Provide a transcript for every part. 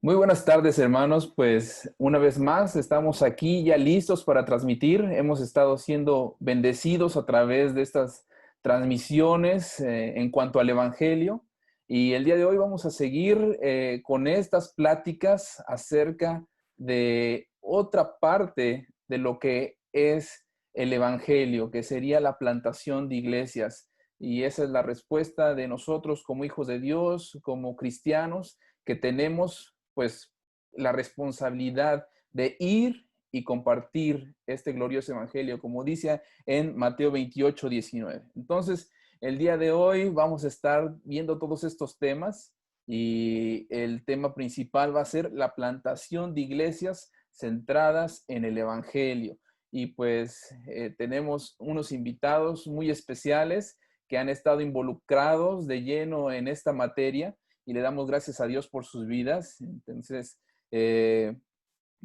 Muy buenas tardes, hermanos. Pues una vez más estamos aquí ya listos para transmitir. Hemos estado siendo bendecidos a través de estas transmisiones en cuanto al Evangelio. Y el día de hoy vamos a seguir con estas pláticas acerca de otra parte de lo que es el Evangelio, que sería la plantación de iglesias. Y esa es la respuesta de nosotros como hijos de Dios, como cristianos, que tenemos pues la responsabilidad de ir y compartir este glorioso evangelio, como dice en Mateo 28:19. Entonces, el día de hoy vamos a estar viendo todos estos temas y el tema principal va a ser la plantación de iglesias centradas en el evangelio. Y pues tenemos unos invitados muy especiales que han estado involucrados de lleno en esta materia y le damos gracias a Dios por sus vidas. Entonces,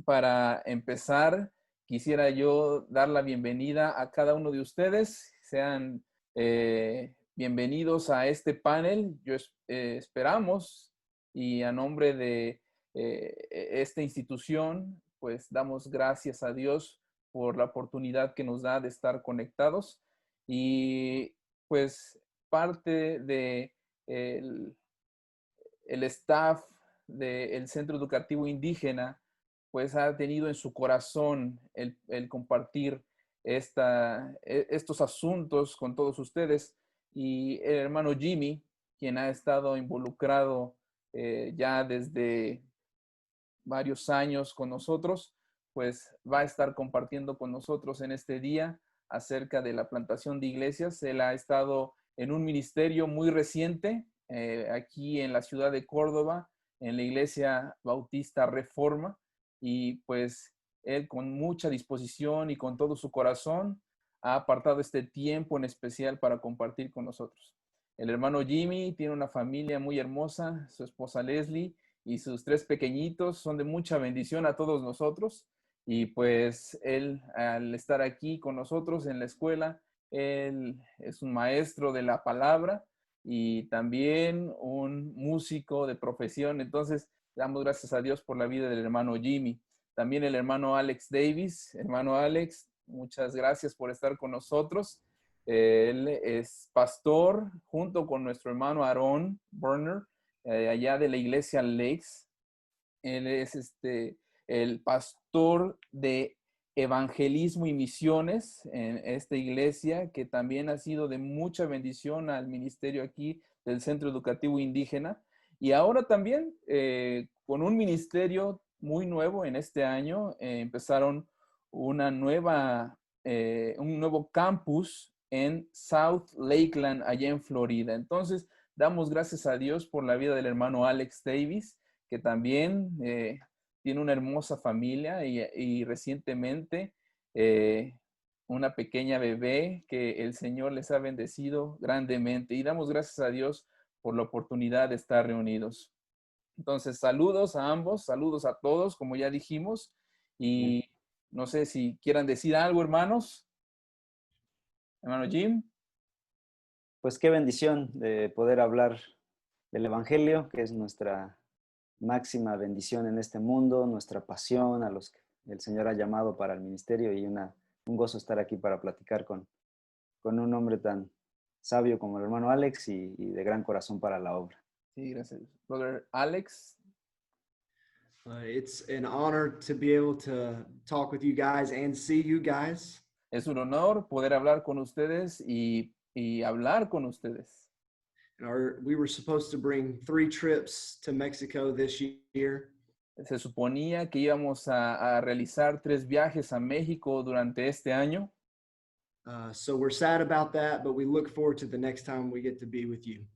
para empezar, quisiera yo dar la bienvenida a cada uno de ustedes. Sean bienvenidos a este panel. Esperamos y a nombre de esta institución, pues damos gracias a Dios por la oportunidad que nos da de estar conectados y pues parte de el staff del Centro Educativo Indígena pues ha tenido en su corazón el compartir estos asuntos con todos ustedes. Y el hermano Jimmy, quien ha estado involucrado ya desde varios años con nosotros, pues va a estar compartiendo con nosotros en este día acerca de la plantación de iglesias. Él ha estado en un ministerio muy reciente aquí en la ciudad de Córdoba, en la Iglesia Bautista Reforma, y pues él con mucha disposición y con todo su corazón ha apartado este tiempo en especial para compartir con nosotros. El hermano Jimmy tiene una familia muy hermosa, su esposa Leslie y sus tres pequeñitos son de mucha bendición a todos nosotros. Y pues él, al estar aquí con nosotros en la escuela, él es un maestro de la palabra y también un músico de profesión. Entonces, damos gracias a Dios por la vida del hermano Jimmy. También el hermano Alex Davis. Hermano Alex, muchas gracias por estar con nosotros. Él es pastor junto con nuestro hermano Aaron Burner, allá de la iglesia Lakes. Él es el pastor de evangelismo y misiones en esta iglesia, que también ha sido de mucha bendición al ministerio aquí del Centro Educativo Indígena. Y ahora también con un ministerio muy nuevo en este año, empezaron un nuevo campus en South Lakeland, allá en Florida. Entonces, damos gracias a Dios por la vida del hermano Alex Davis, que también tiene una hermosa familia y recientemente una pequeña bebé que el Señor les ha bendecido grandemente. Y damos gracias a Dios por la oportunidad de estar reunidos. Entonces, saludos a ambos, saludos a todos, como ya dijimos. Y no sé si quieran decir algo, hermanos. Hermano Jim. Pues qué bendición de poder hablar del Evangelio, que es nuestra máxima bendición en este mundo, nuestra pasión, a los que el Señor ha llamado para el ministerio, y un gozo estar aquí para platicar con un hombre tan sabio como el hermano Alex y de gran corazón para la obra. Sí, gracias. Brother Alex. It's an honor to be able to talk with you guys and see you guys. Es un honor poder hablar con ustedes y hablar con ustedes. We were supposed to bring 3 trips to Mexico this year. Se suponía que íbamos a realizar 3 viajes a México durante este año. So we're sad about that, but we look forward to the next time we get to be with you.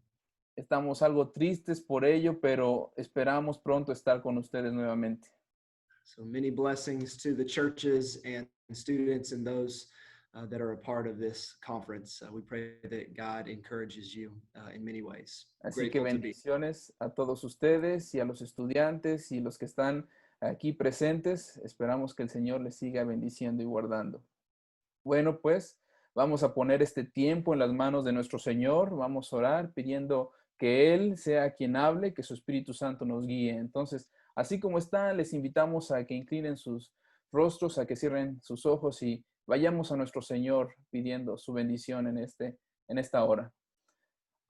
Estamos algo tristes por ello, pero esperamos pronto estar con ustedes nuevamente. So many blessings to the churches and students and those that are a part of this conference. We pray that God encourages you in many ways. Así que bendiciones a todos ustedes y a los estudiantes y los que están aquí presentes. Esperamos que el Señor les siga bendiciendo y guardando. Bueno, pues vamos a poner este tiempo en las manos de nuestro Señor. Vamos a orar pidiendo que Él sea quien hable, que su Espíritu Santo nos guíe. Entonces, Así como están, les invitamos a que inclinen sus rostros, a que cierren sus ojos y vayamos a nuestro Señor pidiendo su bendición en esta hora.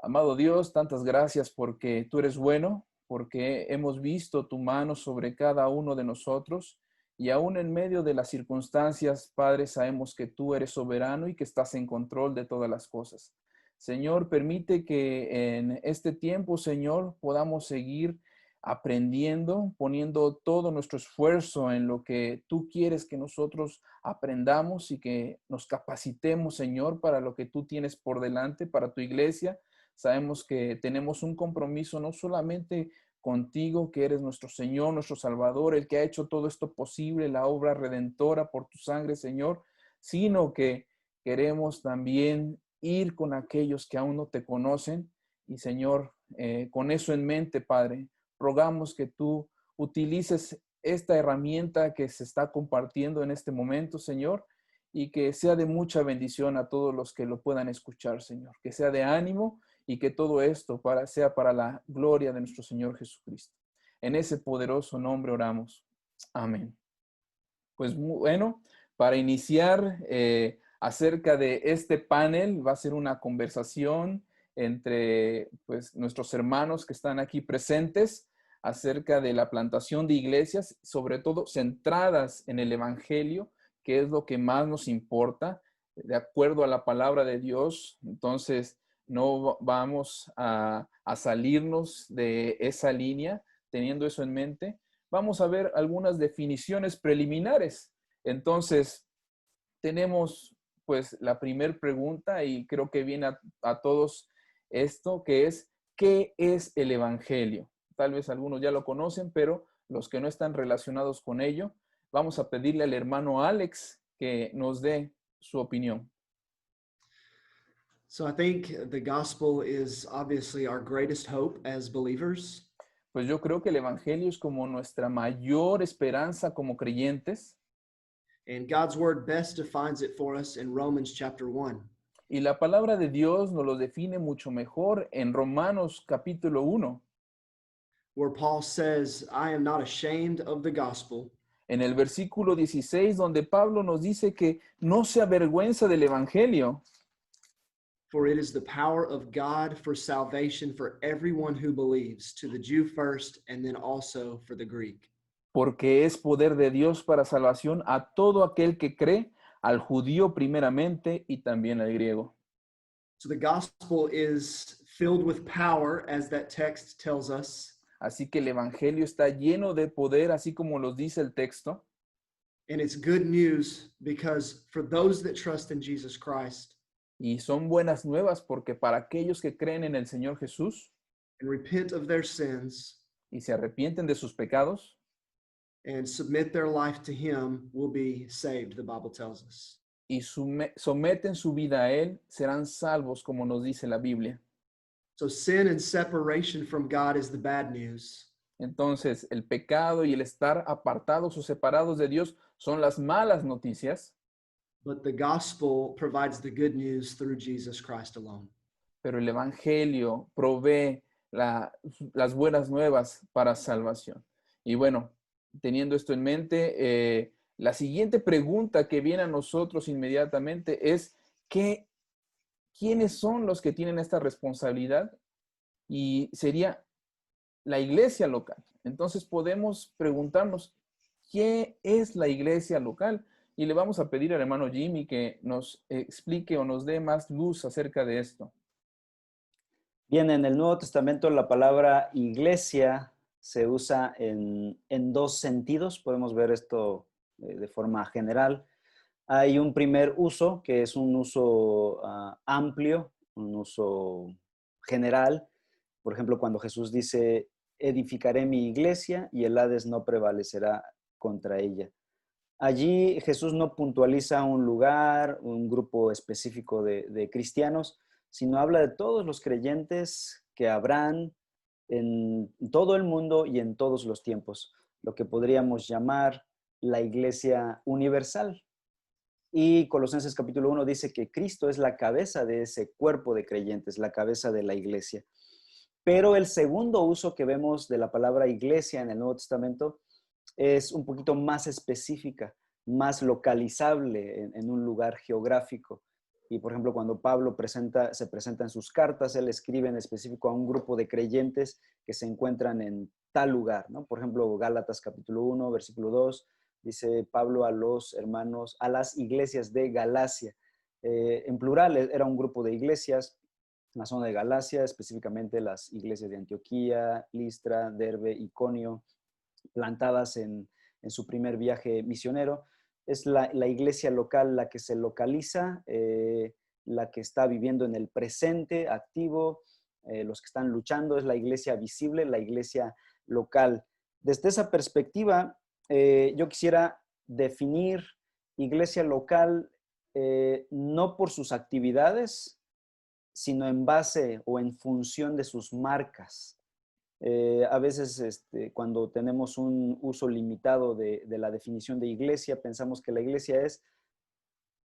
Amado Dios, tantas gracias porque tú eres bueno, porque hemos visto tu mano sobre cada uno de nosotros y aún en medio de las circunstancias, Padre, sabemos que tú eres soberano y que estás en control de todas las cosas. Señor, permite que en este tiempo, Señor, podamos seguir aprendiendo, poniendo todo nuestro esfuerzo en lo que tú quieres que nosotros aprendamos y que nos capacitemos, Señor, para lo que tú tienes por delante, para tu iglesia. Sabemos que tenemos un compromiso no solamente contigo, que eres nuestro Señor, nuestro Salvador, el que ha hecho todo esto posible, la obra redentora por tu sangre, Señor, sino que queremos también ir con aquellos que aún no te conocen. Y Señor, con eso en mente, Padre, rogamos que tú utilices esta herramienta que se está compartiendo en este momento, Señor, y que sea de mucha bendición a todos los que lo puedan escuchar, Señor, que sea de ánimo y que todo esto sea para la gloria de nuestro Señor Jesucristo. En ese poderoso nombre oramos. Amén. Pues bueno, para iniciar acerca de este panel, va a ser una conversación entre pues, nuestros hermanos que están aquí presentes acerca de la plantación de iglesias, sobre todo centradas en el Evangelio, que es lo que más nos importa, de acuerdo a la palabra de Dios. Entonces, no vamos a salirnos de esa línea, teniendo eso en mente. Vamos a ver algunas definiciones preliminares. Entonces, tenemos pues la primera pregunta y creo que viene a todos esto, que es, ¿qué es el Evangelio? Tal vez algunos ya lo conocen, pero los que no están relacionados con ello, vamos a pedirle al hermano Alex que nos dé su opinión. So I think the gospel is obviously our greatest hope as believers. Pues yo creo que el Evangelio es como nuestra mayor esperanza como creyentes. And God's word best defines it for us in Romans chapter 1. Y la palabra de Dios nos lo define mucho mejor en Romanos capítulo 1, where Paul says, I am not ashamed of the gospel, en el versículo 16, donde Pablo nos dice que no se avergüenza del Evangelio, for it is the power of God for salvation for everyone who believes, to the Jew first, and then also for the Greek. porque es poder de Dios para salvación a todo aquel que cree, al judío primeramente y también al griego. So the gospel is filled with power, as that text tells us, Así que el Evangelio está lleno de poder, así como nos dice el texto. and it's good news because for those that trust in Jesus Christ Y son buenas nuevas porque para aquellos que creen en el Señor Jesús and repent of their sins y se arrepienten de sus pecados and submit their life to Him will be saved, the Bible tells us. y someten su vida a Él, serán salvos, como nos dice la Biblia. So sin and separation from God is the bad news. Entonces, el pecado y el estar apartados o separados de Dios son las malas noticias, But the gospel provides the good news through Jesus Christ alone. pero el Evangelio provee las buenas nuevas para salvación. Y bueno, teniendo esto en mente, la siguiente pregunta que viene a nosotros inmediatamente es, ¿quiénes son los que tienen esta responsabilidad? Y sería la iglesia local. Entonces podemos preguntarnos, ¿qué es la iglesia local? Y le vamos a pedir al hermano Jimmy que nos explique o nos dé más luz acerca de esto. Bien, en el Nuevo Testamento la palabra iglesia se usa en dos sentidos. Podemos ver esto de forma general. Hay un primer uso, que es un uso amplio, un uso general. Por ejemplo, cuando Jesús dice, edificaré mi iglesia y el Hades no prevalecerá contra ella. Allí Jesús no puntualiza un lugar, un grupo específico de cristianos, sino habla de todos los creyentes que habrán en todo el mundo y en todos los tiempos, lo que podríamos llamar la iglesia universal. Y Colosenses capítulo 1 dice que Cristo es la cabeza de ese cuerpo de creyentes, la cabeza de la iglesia. Pero el segundo uso que vemos de la palabra iglesia en el Nuevo Testamento es un poquito más específica, más localizable en un lugar geográfico. Y por ejemplo, cuando Pablo se presenta en sus cartas, él escribe en específico a un grupo de creyentes que se encuentran en tal lugar, ¿no? Por ejemplo, Gálatas capítulo 1, versículo 2, dice Pablo a los hermanos, a las iglesias de Galacia. En plural, era un grupo de iglesias en la zona de Galacia, específicamente las iglesias de Antioquía, Listra, Derbe, Iconio, plantadas en su primer viaje misionero. Es la iglesia local la que se localiza, la que está viviendo en el presente, activo, los que están luchando, es la iglesia visible, la iglesia local. Desde esa perspectiva, yo quisiera definir iglesia local no por sus actividades, sino en base o en función de sus marcas. A veces cuando tenemos un uso limitado de la definición de iglesia, pensamos que la iglesia es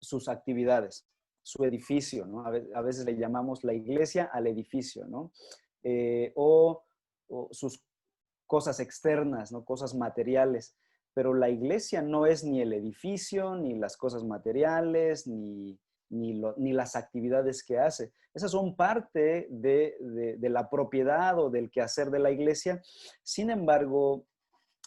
sus actividades, su edificio, ¿no? A veces le llamamos la iglesia al edificio, ¿no? O sus cosas externas, ¿no? Cosas materiales. Pero la iglesia no es ni el edificio, ni las cosas materiales, ni las actividades que hace. Esas son parte de la propiedad o del quehacer de la iglesia. Sin embargo,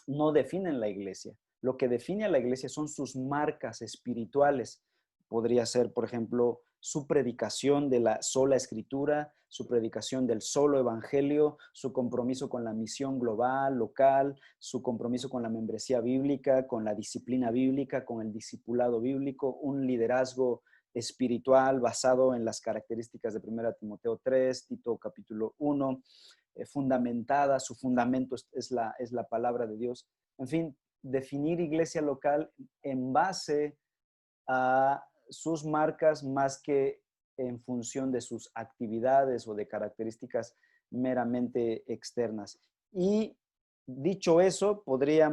no definen la iglesia. Lo que define a la iglesia son sus marcas espirituales. Podría ser, por ejemplo, su predicación de la sola escritura, su predicación del solo evangelio, su compromiso con la misión global, local, su compromiso con la membresía bíblica, con la disciplina bíblica, con el discipulado bíblico, un liderazgo espiritual basado en las características de 1 Timoteo 3, Tito capítulo 1, fundamentada, su fundamento es la palabra de Dios. En fin, definir iglesia local en base a sus marcas más que en función de sus actividades o de características meramente externas. Y dicho eso, podría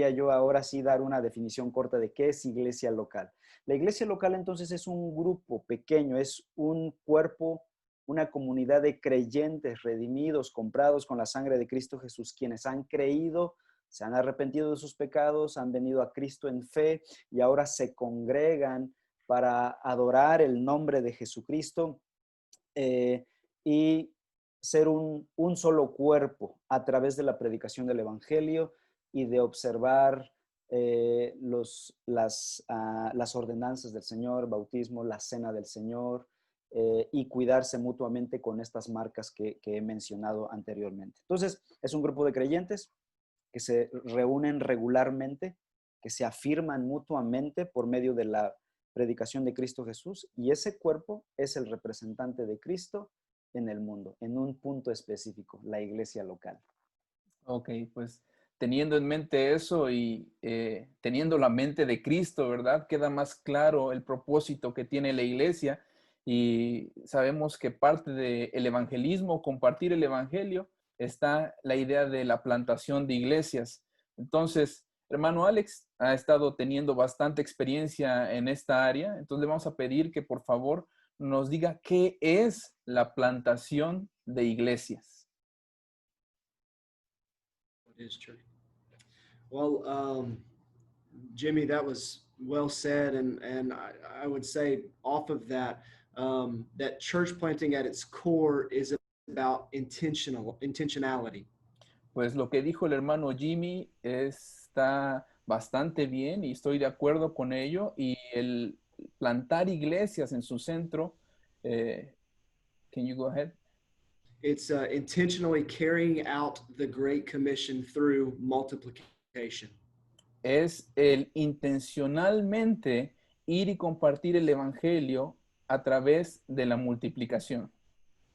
yo ahora sí dar una definición corta de qué es iglesia local. La iglesia local entonces es un grupo pequeño, es un cuerpo, una comunidad de creyentes redimidos, comprados con la sangre de Cristo Jesús, quienes han creído, se han arrepentido de sus pecados, han venido a Cristo en fe y ahora se congregan para adorar el nombre de Jesucristo y ser un solo cuerpo a través de la predicación del Evangelio y de observar las ordenanzas del Señor, bautismo, la cena del Señor, y cuidarse mutuamente con estas marcas que he mencionado anteriormente. Entonces, es un grupo de creyentes que se reúnen regularmente, que se afirman mutuamente por medio de la predicación de Cristo Jesús, y ese cuerpo es el representante de Cristo en el mundo, en un punto específico, la iglesia local. Ok, pues teniendo en mente eso y teniendo la mente de Cristo, ¿verdad? Queda más claro el propósito que tiene la iglesia y sabemos que parte del evangelismo, compartir el evangelio, está la idea de la plantación de iglesias. Entonces, hermano Alex ha estado teniendo bastante experiencia en esta área, entonces le vamos a pedir que por favor nos diga qué es la plantación de iglesias. It is true. Well, Jimmy, that was well said, and I would say off of that, that church planting at its core is about intentionality. Pues lo que dijo el hermano Jimmy está bastante bien y estoy de acuerdo con ello. Y el plantar iglesias en su centro, can you go ahead? It's intentionally carrying out the Great Commission through multiplication. Es el intencionalmente ir y compartir el evangelio a través de la multiplicación.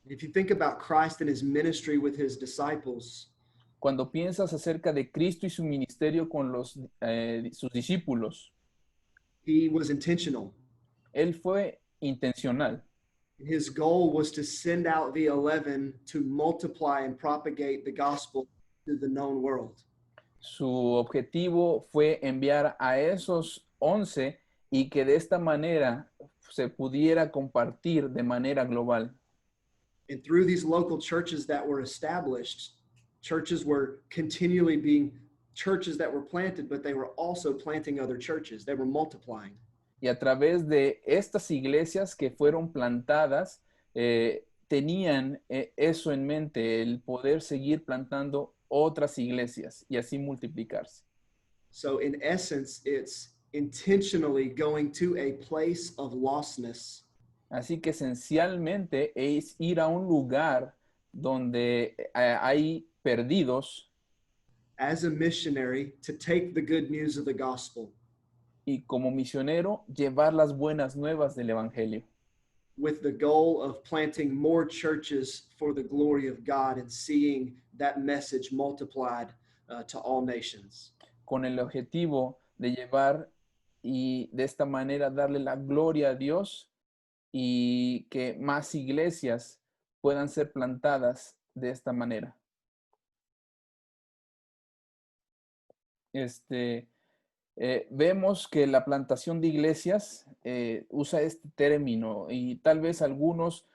If you think about Christ and his ministry with his disciples, Cuando piensas acerca de Cristo y su ministerio con sus discípulos, he was intentional. él fue intencional. His goal was to send out the 11 to multiply and propagate the gospel to the known world. Su objetivo fue enviar a esos 11 y que de esta manera se pudiera compartir de manera global. And through these local churches that were established, churches were continually being churches that were planted, but they were also planting other churches. They were multiplying. Y a través de estas iglesias que fueron plantadas, tenían eso en mente, el poder seguir plantando otras iglesias y así multiplicarse. So in essence, it's intentionally going to a place of lostness Así que esencialmente es ir a un lugar donde hay perdidos as a missionary to take the good news of the gospel y como misionero llevar las buenas nuevas del evangelio, with the goal of planting more churches for the glory of God and seeing that message multiplied to all nations. con el objetivo de llevar y de esta manera darle la gloria a Dios y que más iglesias puedan ser plantadas de esta manera. Vemos que la plantación de iglesias usa este término y tal vez algunos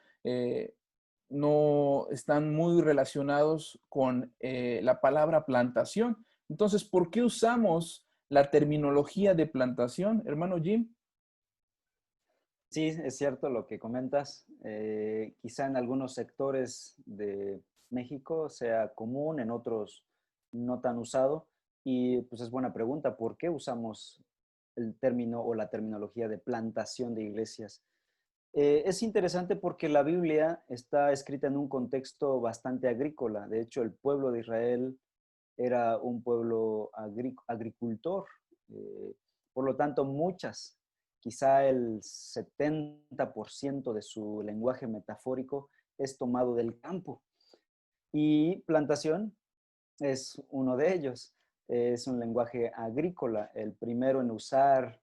no están muy relacionados con la palabra plantación. Entonces, ¿por qué usamos la terminología de plantación, hermano Jim? Sí, es cierto lo que comentas. Quizá en algunos sectores de México sea común, en otros no tan usado. Y pues es buena pregunta, ¿por qué usamos el término o la terminología de plantación de iglesias? Es interesante porque la Biblia está escrita en un contexto bastante agrícola. De hecho, el pueblo de Israel era un pueblo agricultor. Por lo tanto, quizá el 70% de su lenguaje metafórico es tomado del campo. Y plantación es uno de ellos. Es un lenguaje agrícola, el primero en usar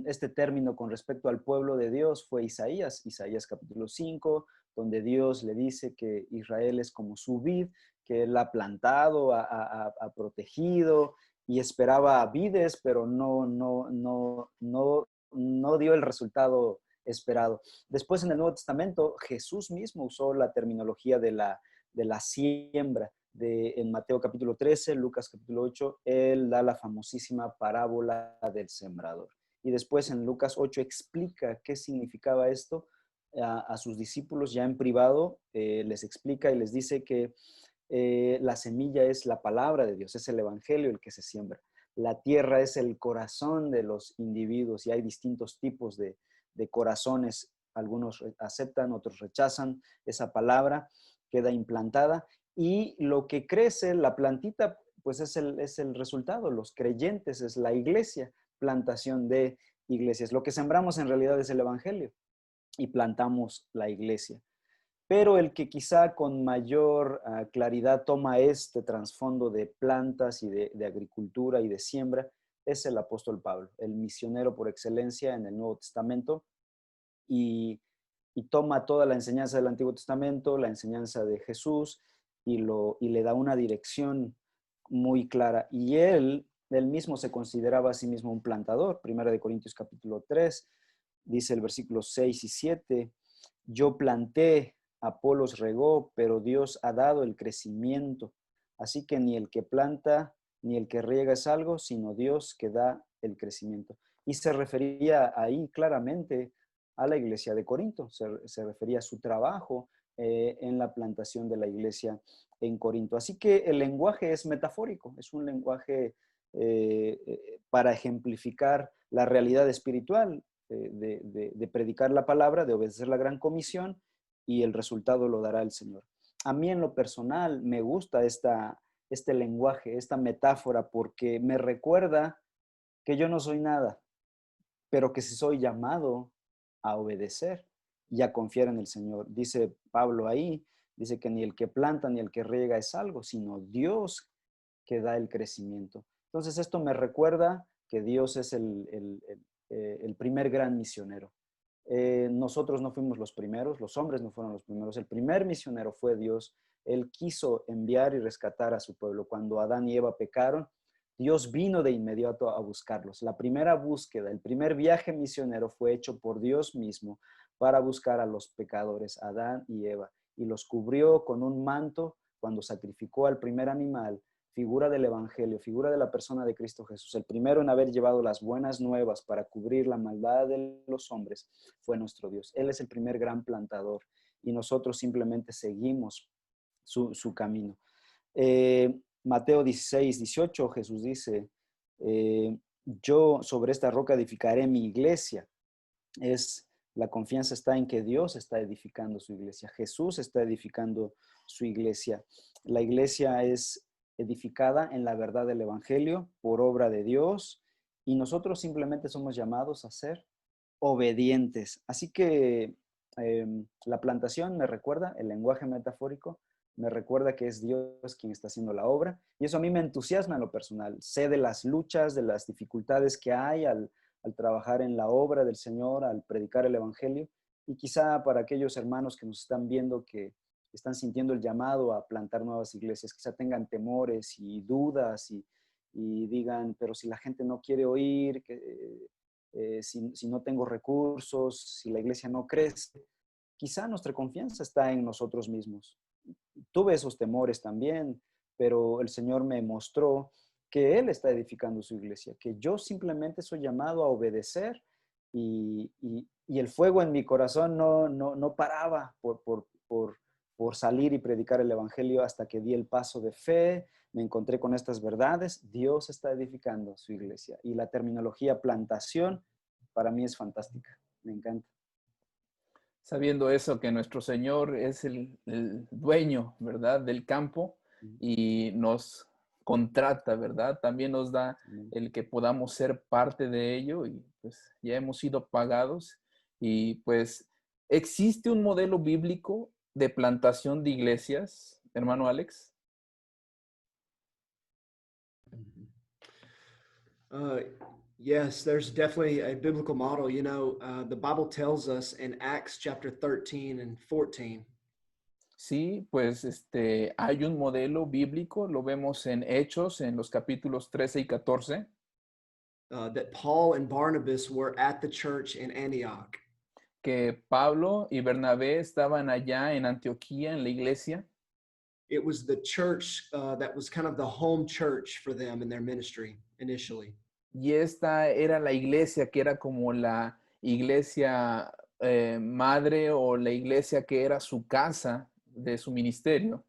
este término con respecto al pueblo de Dios fue Isaías capítulo 5, donde Dios le dice que Israel es como su vid, que él ha plantado, ha protegido y esperaba vides, pero no dio el resultado esperado. Después en el Nuevo Testamento, Jesús mismo usó la terminología de la siembra. En Mateo capítulo 13, Lucas capítulo 8, él da la famosísima parábola del sembrador. Y después en Lucas 8 explica qué significaba esto a sus discípulos ya en privado, les explica y les dice que la semilla es la palabra de Dios, es el evangelio el que se siembra. La tierra es el corazón de los individuos y hay distintos tipos de corazones. Algunos aceptan, otros rechazan esa palabra, queda implantada. Y lo que crece, la plantita, pues es el resultado. Los creyentes es la iglesia, plantación de iglesias. Lo que sembramos en realidad es el evangelio y plantamos la iglesia. Pero el que quizá con mayor claridad toma este trasfondo de plantas y de agricultura y de siembra es el apóstol Pablo, el misionero por excelencia en el Nuevo Testamento, y toma toda la enseñanza del Antiguo Testamento, la enseñanza de Jesús, y le da una dirección muy clara. Y él mismo se consideraba a sí mismo un plantador. Primera de Corintios capítulo 3, dice el versículo 6 y 7, yo planté, Apolos regó, pero Dios ha dado el crecimiento. Así que ni el que planta ni el que riega es algo, sino Dios que da el crecimiento. Y se refería ahí claramente a la iglesia de Corinto, se refería a su trabajo en la plantación de la iglesia en Corinto. Así que el lenguaje es metafórico, es un lenguaje para ejemplificar la realidad espiritual de predicar la palabra, de obedecer la gran comisión, y el resultado lo dará el Señor. A mí en lo personal me gusta este lenguaje, esta metáfora, porque me recuerda que yo no soy nada, pero que sí soy llamado a obedecer y a confiar en el Señor. Dice Pablo ahí, dice que ni el que planta ni el que riega es algo, sino Dios que da el crecimiento. Entonces esto me recuerda que Dios es el primer gran misionero. Nosotros no fuimos los primeros, los hombres no fueron los primeros, el primer misionero fue Dios. Él quiso enviar y rescatar a su pueblo. Cuando Adán y Eva pecaron, Dios vino de inmediato a buscarlos. La primera búsqueda, el primer viaje misionero fue hecho por Dios mismo para buscar a los pecadores, Adán y Eva, y los cubrió con un manto cuando sacrificó al primer animal, figura del Evangelio, figura de la persona de Cristo Jesús. El primero en haber llevado las buenas nuevas para cubrir la maldad de los hombres fue nuestro Dios. Él es el primer gran plantador y nosotros simplemente seguimos su camino. Mateo 16:18, Jesús dice, yo sobre esta roca edificaré mi iglesia. La confianza está en que Dios está edificando su iglesia. Jesús está edificando su iglesia. La iglesia es edificada en la verdad del Evangelio por obra de Dios y nosotros simplemente somos llamados a ser obedientes. Así que la plantación me recuerda, el lenguaje metafórico, me recuerda que es Dios quien está haciendo la obra y eso a mí me entusiasma en lo personal. Sé de las luchas, de las dificultades que hay al trabajar en la obra del Señor, al predicar el Evangelio y quizá para aquellos hermanos que nos están viendo que están sintiendo el llamado a plantar nuevas iglesias, quizá tengan temores y dudas y digan, pero si la gente no quiere oír, si no tengo recursos, si la iglesia no crece, quizá nuestra confianza está en nosotros mismos. Tuve esos temores también, pero el Señor me mostró que Él está edificando su iglesia, que yo simplemente soy llamado a obedecer y el fuego en mi corazón no paraba por salir y predicar el Evangelio hasta que di el paso de fe, me encontré con estas verdades. Dios está edificando su iglesia y la terminología plantación para mí es fantástica, me encanta. Sabiendo eso, que nuestro Señor es el dueño, ¿verdad?, del campo y nos contrata, ¿verdad? También nos da el que podamos ser parte de ello y pues ya hemos sido pagados y pues ¿existe un modelo bíblico de plantación de iglesias, hermano Alex? Yes, there's definitely a biblical model. You know, the Bible tells us in Acts chapter 13 and 14 Sí, pues hay un modelo bíblico, lo vemos en Hechos, en los capítulos 13 y 14, that Paul and Barnabas were at the church in Antioch. que Pablo y Bernabé estaban allá en Antioquía, en la iglesia, It was the church that was kind of the home church for them in their ministry initially. y esta era la iglesia que era como la iglesia madre o la iglesia que era su casa de su ministerio.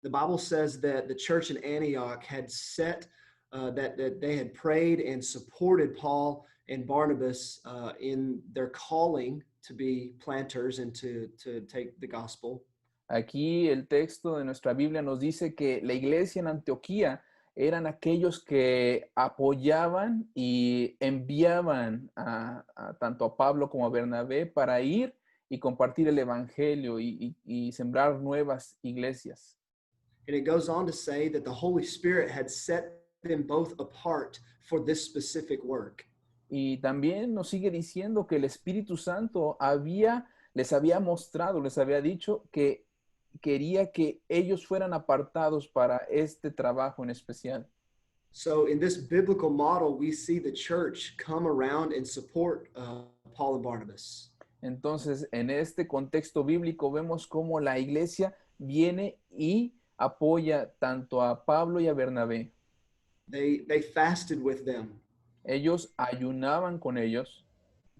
The Bible says that the church in Antioch had set that they had prayed and supported Paul and Barnabas in their calling to be planters and to take the gospel. Aquí el texto de nuestra Biblia nos dice que la iglesia en Antioquía eran aquellos que apoyaban y enviaban tanto a Pablo como a Bernabé para ir y compartir el evangelio y sembrar nuevas iglesias. And it goes on to say that the Holy Spirit had set them both apart for this specific work. Y también nos sigue diciendo que el Espíritu Santo les había mostrado, les había dicho que quería que ellos fueran apartados para este trabajo en especial. So in this biblical model, we see the church come around and support Paul and Barnabas. Entonces, en este contexto bíblico vemos cómo la iglesia viene y apoya tanto a Pablo y a Bernabé. They fasted with them. Ellos ayunaban con ellos,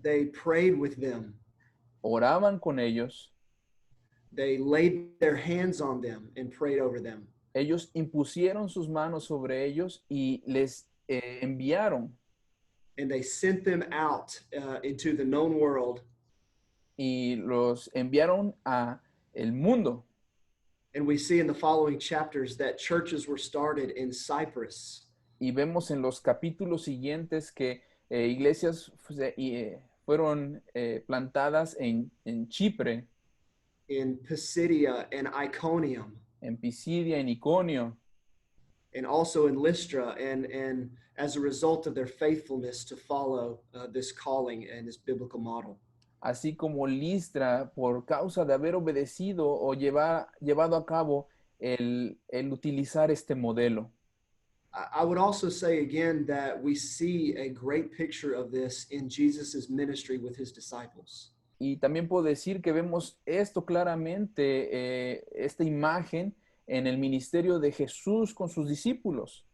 They prayed with them. oraban con ellos, They laid their hands on them and prayed over them. ellos impusieron sus manos sobre ellos y les enviaron And they sent them out into the known world. y los enviaron a el mundo. And we see in the following chapters that churches were started in Cyprus, Y vemos en los capítulos siguientes que iglesias fueron plantadas en Chipre, in Pisidia and Iconium, en Pisidia, en Iconio, and also in Lystra. And as a result of their faithfulness to follow this calling and this biblical model. así como Listra, por causa de haber obedecido o llevado a cabo el utilizar este modelo. I would also say again that we see a great picture of this in Jesus's ministry with his disciples. Y también puedo decir que vemos esto claramente, esta imagen en el ministerio de Jesús con sus discípulos.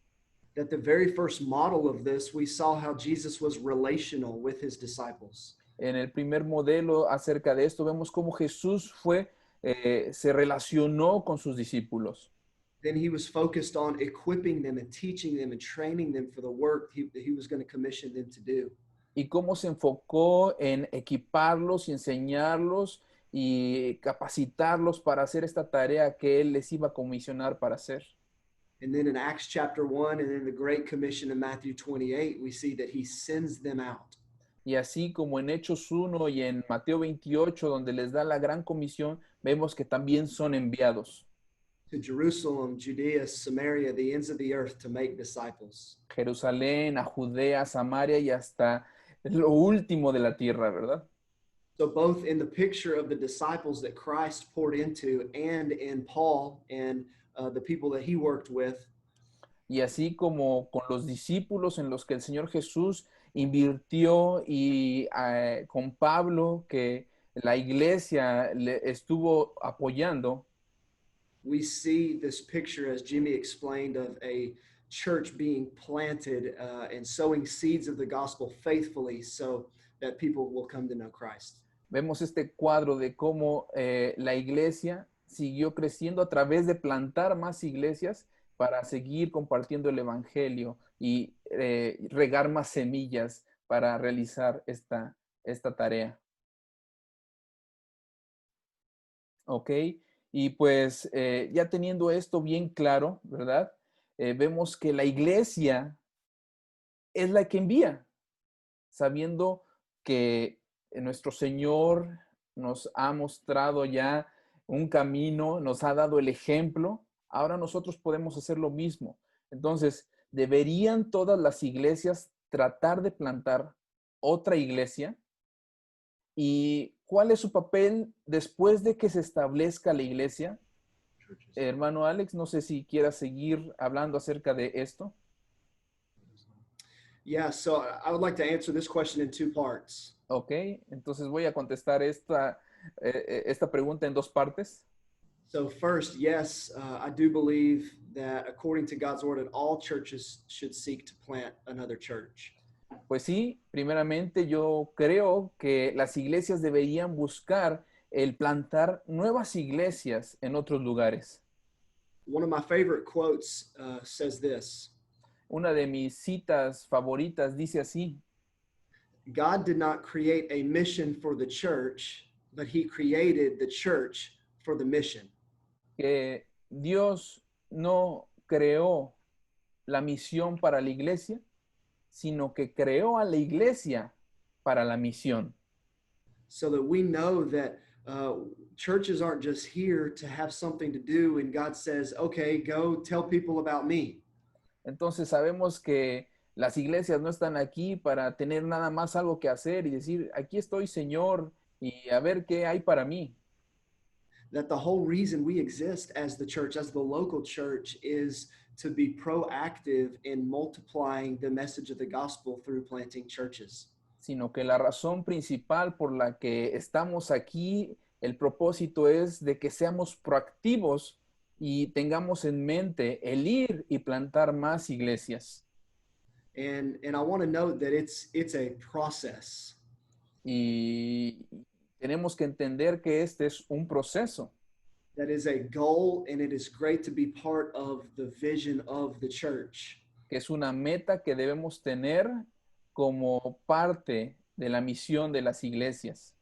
That the very first model of this, we saw how Jesus was relational with his disciples. En el primer modelo acerca de esto vemos cómo Jesús se relacionó con sus discípulos. Then he was focused on equipping them and teaching them and training them for the work that he was going to commission them to do. Y cómo se enfocó en equiparlos y enseñarlos y capacitarlos para hacer esta tarea que Él les iba a comisionar para hacer. And then in Acts chapter 1 and in the Great Commission in Matthew 28, we see that he sends them out. Y así como en Hechos 1 y en Mateo 28, donde les da la gran comisión, vemos que también son enviados. To Jerusalem, Judea, Samaria, the ends of the earth to make disciples. Jerusalén, a Judea, Samaria y hasta lo último de la tierra, ¿verdad? So both in the picture of the disciples that Christ poured into and in Paul and the people that he worked with, Y así como con los discípulos en los que el Señor Jesús invirtió y con Pablo que la iglesia le estuvo apoyando, we see this picture, as Jimmy explained, of a church being planted and sowing seeds of the gospel faithfully so that people will come to know Christ. vemos este cuadro de cómo la iglesia siguió creciendo a través de plantar más iglesias para seguir compartiendo el evangelio y regar más semillas para realizar esta tarea. ¿Ok? Y pues ya teniendo esto bien claro, ¿verdad? Vemos que la iglesia es la que envía, sabiendo que nuestro Señor nos ha mostrado ya un camino, nos ha dado el ejemplo, ahora nosotros podemos hacer lo mismo. Entonces, ¿deberían todas las iglesias tratar de plantar otra iglesia? ¿Y cuál es su papel después de que se establezca la iglesia? Hermano Alex, no sé si quieras seguir hablando acerca de esto. Yeah, so I would like to answer this question in two parts. Ok, entonces voy a contestar esta pregunta en dos partes. So first, yes, I do believe that according to God's word, that all churches should seek to plant another church. Pues sí, primeramente yo creo que las iglesias deberían buscar el plantar nuevas iglesias en otros lugares. One of my favorite quotes says this: Una de mis citas favoritas dice así: God did not create a mission for the church, but he created the church for the mission. que Dios no creó la misión para la iglesia, sino que creó a la iglesia para la misión. So that we know that churches aren't just here to have something to do, and God says, okay, go tell people about me. Entonces sabemos que las iglesias no están aquí para tener nada más algo que hacer y decir, aquí estoy, Señor, y a ver qué hay para mí. That the whole reason we exist as the church, as the local church, is to be proactive in multiplying the message of the gospel through planting churches. Sino que la razón principal por la que estamos aquí, el propósito es de que seamos proactivos y tengamos en mente el ir y plantar más iglesias. And I want to note that it's a process. Y tenemos que entender que este es un proceso, That is a goal, and it is great to be part of the vision of the church. que es una meta que debemos tener como parte de la misión de las iglesias.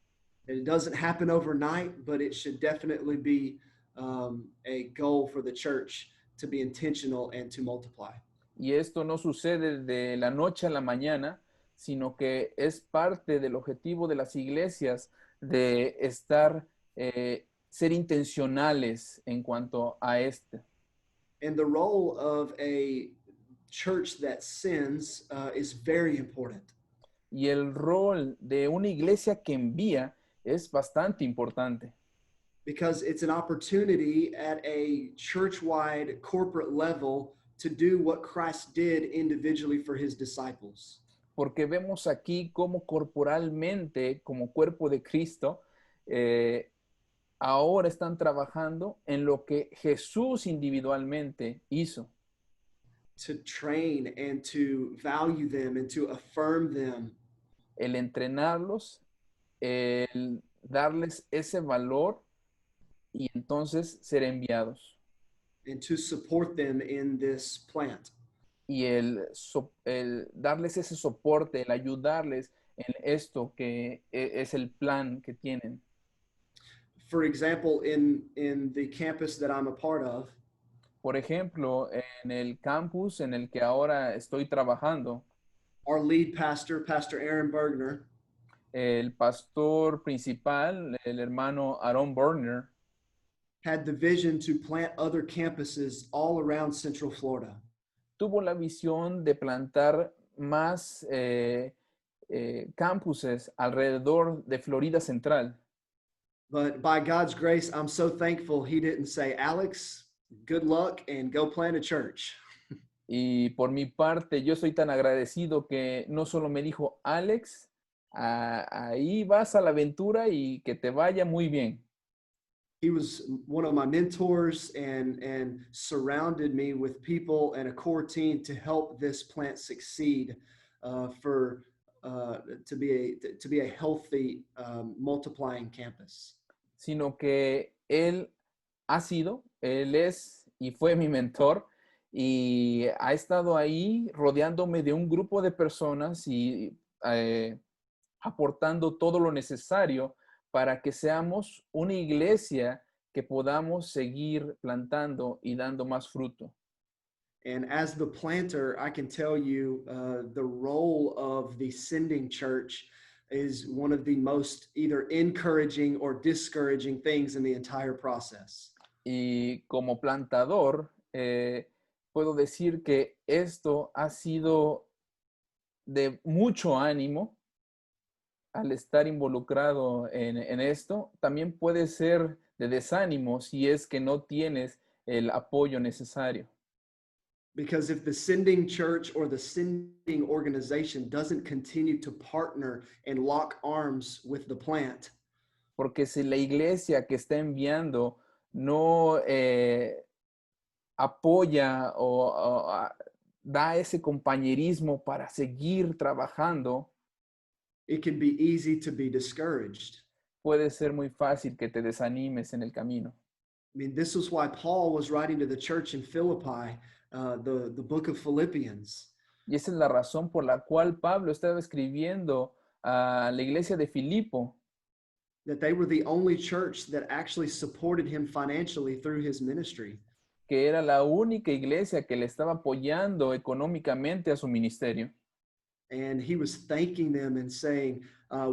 It doesn't happen overnight, but it should definitely be a goal for the church to be intentional and to multiply. Y esto no sucede de la noche a la mañana, sino que es parte del objetivo de las iglesias de ser intencionales en cuanto a este. And the role of a church that sends is very important. Y el rol de una iglesia que envía es bastante importante, Because it's an opportunity at a church-wide corporate level to do what Christ did individually for his disciples. porque vemos aquí cómo corporalmente, como cuerpo de Cristo, eh, ahora están trabajando en lo que Jesús individualmente hizo. to train and to value them and to affirm them El entrenarlos, el darles ese valor y entonces ser enviados. and to support them in this plant. Y el darles ese soporte, el ayudarles en esto que es el plan que tienen. For example, in the campus that I'm a part of, Por ejemplo, en el campus en el que ahora estoy trabajando, our lead pastor, Pastor Aaron Bergner, el pastor principal, el hermano Aaron Burner, had the vision to plant other campuses all around Central Florida. tuvo la visión de plantar más campuses alrededor de Florida Central. But by God's grace, I'm so thankful he didn't say, Alex, good luck and go plant a church. Y por mi parte, yo soy tan agradecido que no solo me dijo, Alex, ahí vas a la aventura y que te vaya muy bien. He was one of my mentors and surrounded me with people and a core team to help this plant succeed to be a healthy multiplying campus. Sino que él él es y fue mi mentor y ha estado ahí rodeándome de un grupo de personas y aportando todo lo necesario para que seamos una iglesia que podamos seguir plantando y dando más fruto. And as the planter, I can tell you the role of the sending church is one of the most either encouraging or discouraging things in the entire process. Y como plantador, puedo decir que esto ha sido de mucho ánimo al estar involucrado en esto. También puede ser de desánimo si es que no tienes el apoyo necesario. Because if the sending church or the sending organization doesn't continue to partner and lock arms with the plant, Porque si la iglesia que está enviando no apoya o da ese compañerismo para seguir trabajando, it can be easy to be discouraged. puede ser muy fácil que te desanimes en el camino. I mean, this is why Paul was writing to the church in Philippi, the book of Philippians. Y esa es la razón por la cual Pablo estaba escribiendo a la iglesia de Filipo, That they were the only church that actually supported him financially through his ministry. que era la única iglesia que le estaba apoyando económicamente a su ministerio. And he was thanking them and saying,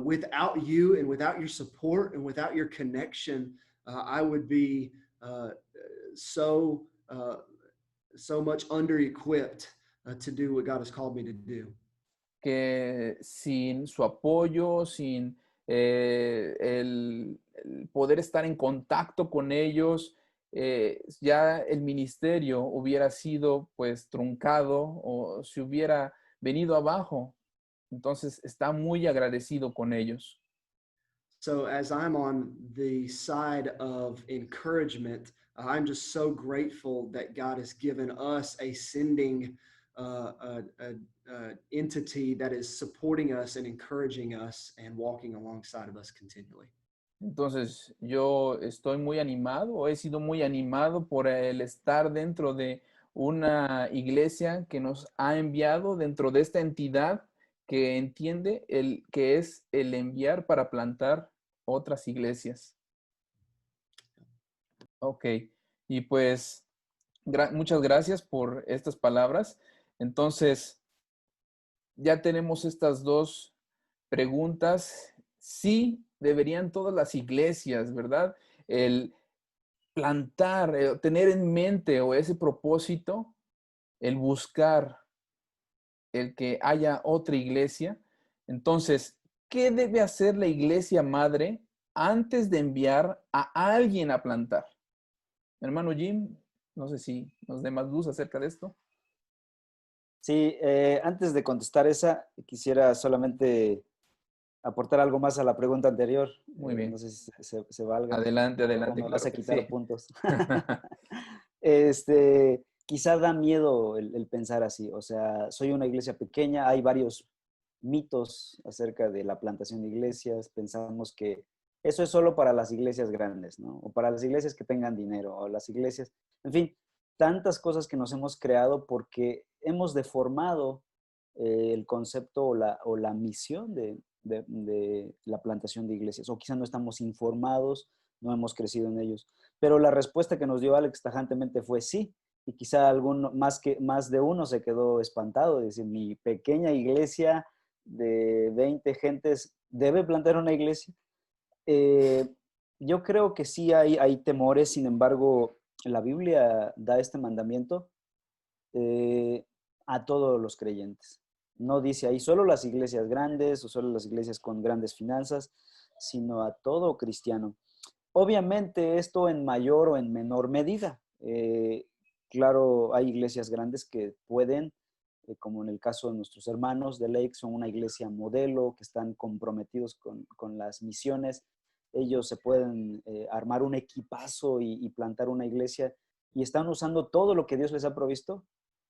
without you and without your support and without your connection, I would be so much under-equipped to do what God has called me to do. Que sin su apoyo, sin el poder estar en contacto con ellos, ya el ministerio hubiera sido pues truncado o se hubiera venido abajo. Entonces está muy agradecido con ellos. So as I'm on the side of encouragement, I'm just so grateful that God has given us a sending entity that is supporting us and encouraging us and walking alongside of us continually. Entonces yo estoy muy animado, o he sido muy animado por el estar dentro de una iglesia que nos ha enviado dentro de esta entidad que entiende el que es el enviar para plantar otras iglesias. Ok, y pues muchas gracias por estas palabras. Entonces, ya tenemos estas dos preguntas. Sí, deberían todas las iglesias, ¿verdad? El plantar, tener en mente o ese propósito, el buscar el que haya otra iglesia. Entonces, ¿qué debe hacer la iglesia madre antes de enviar a alguien a plantar? Hermano Jim, no sé si nos dé más luz acerca de esto. Sí, antes de contestar esa, quisiera solamente aportar algo más a la pregunta anterior. Muy No bien. sé si se valga Adelante, o adelante, me vas claro a que quitar sí. puntos. Quizá da miedo el pensar así. O sea, soy una iglesia pequeña, hay varios mitos acerca de la plantación de iglesias. Pensamos que eso es solo para las iglesias grandes, ¿no? O para las iglesias que tengan dinero, o las iglesias, en fin, tantas cosas que nos hemos creado porque hemos deformado el concepto o la misión de la plantación de iglesias, o quizá no estamos informados, no hemos crecido en ellos. Pero la respuesta que nos dio Alex tajantemente fue sí, y quizá alguno, más de uno se quedó espantado, de decir, mi pequeña iglesia de 20 gentes debe plantar una iglesia. Eh, yo creo que sí hay temores, sin embargo, la Biblia da este mandamiento eh, a todos los creyentes. No dice ahí solo las iglesias grandes o solo las iglesias con grandes finanzas, sino a todo cristiano. Obviamente esto en mayor o en menor medida. Claro, hay iglesias grandes que pueden, como en el caso de nuestros hermanos de Lake, son una iglesia modelo, que están comprometidos con las misiones. Ellos se pueden armar un equipazo y plantar una iglesia y están usando todo lo que Dios les ha provisto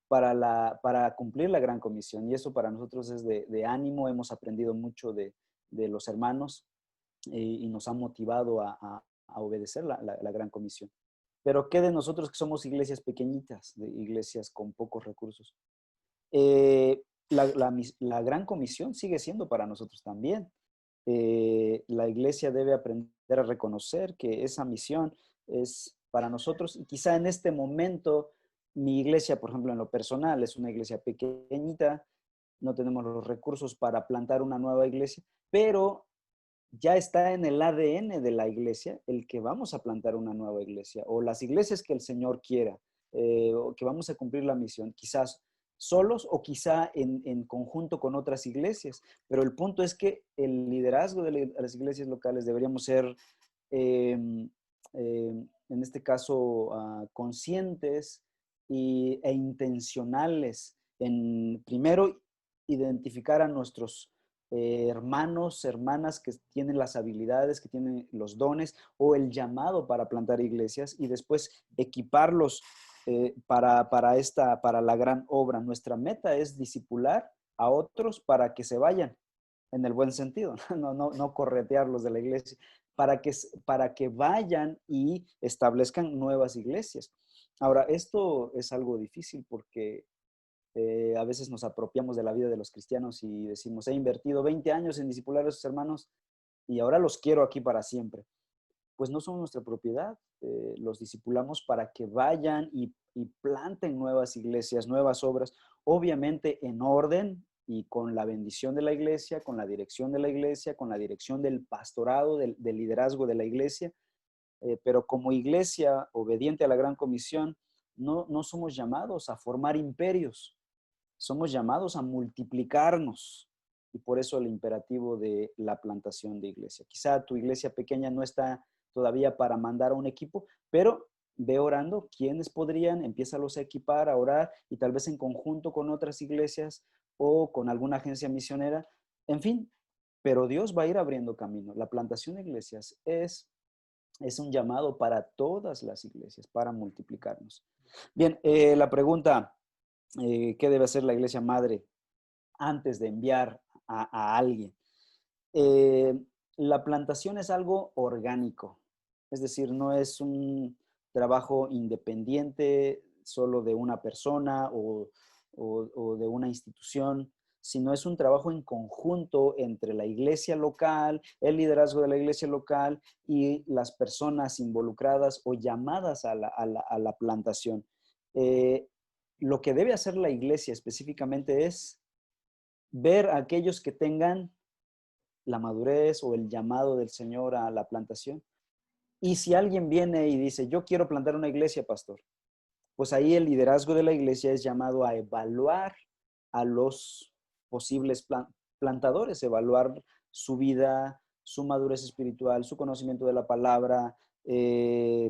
para cumplir la gran comisión. Y eso para nosotros es de ánimo. Hemos aprendido mucho de los hermanos y nos ha motivado a obedecer la gran comisión. Pero ¿qué de nosotros que somos iglesias pequeñitas, de iglesias con pocos recursos? La gran comisión sigue siendo para nosotros también. La iglesia debe aprender a reconocer que esa misión es para nosotros y quizá en este momento mi iglesia, por ejemplo, en lo personal, es una iglesia pequeñita, no tenemos los recursos para plantar una nueva iglesia, pero ya está en el ADN de la iglesia el que vamos a plantar una nueva iglesia o las iglesias que el Señor quiera, o que vamos a cumplir la misión, quizás solos o quizá en conjunto con otras iglesias. Pero el punto es que el liderazgo de las iglesias locales deberíamos ser, eh, en este caso, conscientes e intencionales en, primero, identificar a nuestros hermanos, hermanas que tienen las habilidades, que tienen los dones o el llamado para plantar iglesias y después equiparlos para la gran obra. Nuestra meta es discipular a otros para que se vayan, en el buen sentido, no corretearlos de la iglesia, para que vayan y establezcan nuevas iglesias. Ahora, esto es algo difícil porque a veces nos apropiamos de la vida de los cristianos y decimos, he invertido 20 años en discipular a esos hermanos y ahora los quiero aquí para siempre. Pues no son nuestra propiedad, los discipulamos para que vayan y planten nuevas iglesias, nuevas obras, obviamente en orden y con la bendición de la iglesia, con la dirección de la iglesia, con la dirección del pastorado, del liderazgo de la iglesia, pero como iglesia obediente a la gran comisión, no somos llamados a formar imperios, somos llamados a multiplicarnos y por eso el imperativo de la plantación de iglesia. Quizá tu iglesia pequeña no está todavía para mandar a un equipo, pero ve orando quiénes podrían, empiézalos a equipar, a orar y tal vez en conjunto con otras iglesias o con alguna agencia misionera, en fin, pero Dios va a ir abriendo camino. La plantación de iglesias es un llamado para todas las iglesias, para multiplicarnos. Bien, la pregunta, ¿qué debe hacer la iglesia madre antes de enviar a alguien? Eh, la plantación es algo orgánico, es decir, no es un trabajo independiente solo de una persona o de una institución, sino es un trabajo en conjunto entre la iglesia local, el liderazgo de la iglesia local y las personas involucradas o llamadas a la plantación. Eh, lo que debe hacer la iglesia específicamente es ver a aquellos que tengan la madurez o el llamado del Señor a la plantación. Y si alguien viene y dice, yo quiero plantar una iglesia, pastor, pues ahí el liderazgo de la iglesia es llamado a evaluar a los posibles plantadores, evaluar su vida, su madurez espiritual, su conocimiento de la palabra,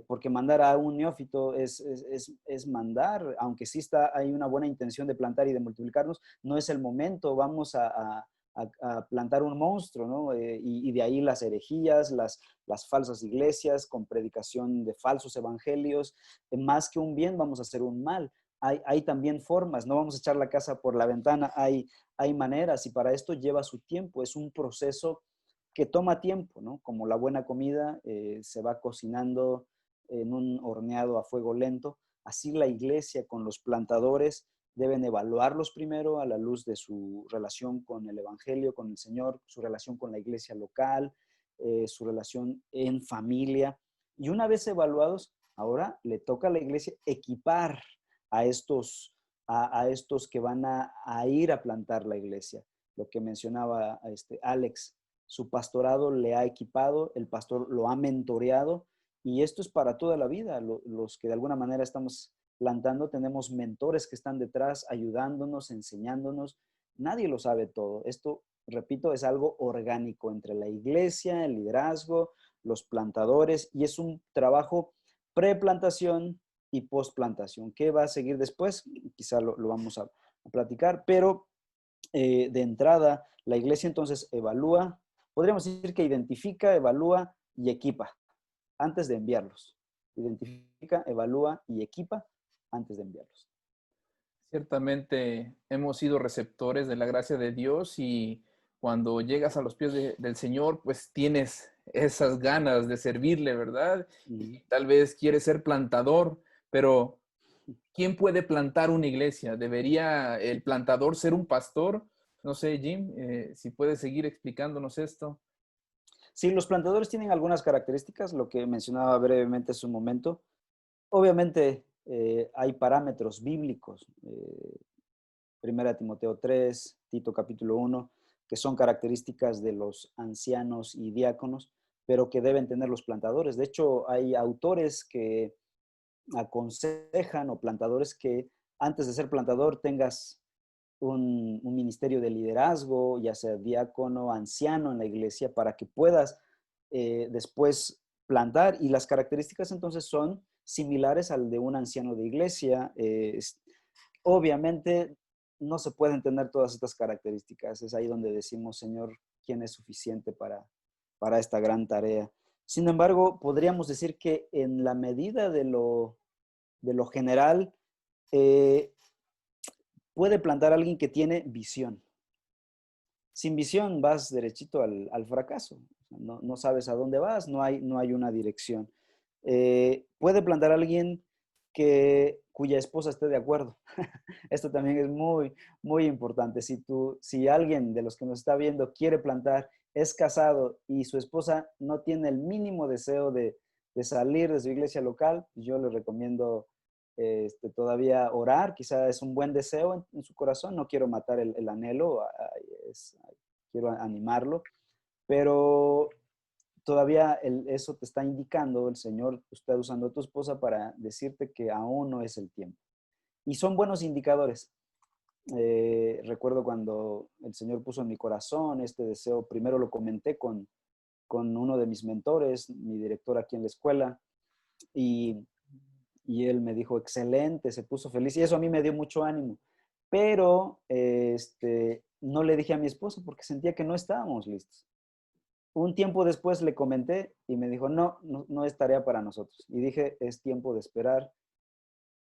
porque mandar a un neófito es mandar, aunque sí hay una buena intención de plantar y de multiplicarnos, no es el momento, vamos a plantar un monstruo, ¿no? Y de ahí las herejías, las falsas iglesias con predicación de falsos evangelios. Más que un bien, vamos a hacer un mal. Hay también formas, no vamos a echar la casa por la ventana, hay maneras, y para esto lleva su tiempo, es un proceso que toma tiempo, ¿no? Como la buena comida se va cocinando en un horneado a fuego lento, así la iglesia con los plantadores deben evaluarlos primero a la luz de su relación con el Evangelio, con el Señor, su relación con la iglesia local, su relación en familia. Y una vez evaluados, ahora le toca a la iglesia equipar a estos que van a ir a plantar la iglesia. Lo que mencionaba Alex, su pastorado le ha equipado, el pastor lo ha mentoreado, y esto es para toda la vida. Los que de alguna manera estamos plantando, tenemos mentores que están detrás ayudándonos, enseñándonos. Nadie lo sabe todo. Esto, repito, es algo orgánico entre la iglesia, el liderazgo, los plantadores, y es un trabajo preplantación y postplantación. ¿Qué va a seguir después? Quizá lo vamos a platicar, pero de entrada, la iglesia entonces evalúa, podríamos decir que identifica, evalúa y equipa antes de enviarlos. Identifica, evalúa y equipa antes de enviarlos. Ciertamente hemos sido receptores de la gracia de Dios, y cuando llegas a los pies del Señor, pues tienes esas ganas de servirle, ¿verdad? Y tal vez quieres ser plantador, pero ¿quién puede plantar una iglesia? ¿Debería el plantador ser un pastor? No sé, Jim, si puedes seguir explicándonos esto. Sí, los plantadores tienen algunas características, lo que mencionaba brevemente hace un momento. Obviamente hay parámetros bíblicos, 1 Timoteo 3, Tito capítulo 1, que son características de los ancianos y diáconos, pero que deben tener los plantadores. De hecho, hay autores que aconsejan, o plantadores, que antes de ser plantador tengas un ministerio de liderazgo, ya sea diácono, anciano en la iglesia, para que puedas después plantar. Y las características entonces son similares al de un anciano de iglesia. Obviamente no se pueden tener todas estas características. Es ahí donde decimos, Señor, ¿quién es suficiente para esta gran tarea? Sin embargo, podríamos decir que en la medida de lo general, puede plantar a alguien que tiene visión. Sin visión vas derechito al fracaso. No sabes a dónde vas, no hay una dirección. Puede plantar a alguien cuya esposa esté de acuerdo. Esto también es muy, muy importante. Si alguien de los que nos está viendo quiere plantar, es casado y su esposa no tiene el mínimo deseo de salir de su iglesia local, yo le recomiendo todavía orar. Quizá es un buen deseo en su corazón. No quiero matar el anhelo, quiero animarlo, pero todavía eso te está indicando, el Señor está usando a tu esposa para decirte que aún no es el tiempo. Y son buenos indicadores. Recuerdo cuando el Señor puso en mi corazón este deseo, primero lo comenté con uno de mis mentores, mi director aquí en la escuela, y él me dijo, excelente, se puso feliz, y eso a mí me dio mucho ánimo. Pero no le dije a mi esposa porque sentía que no estábamos listos. Un tiempo después le comenté y me dijo, no es tarea para nosotros. Y dije, es tiempo de esperar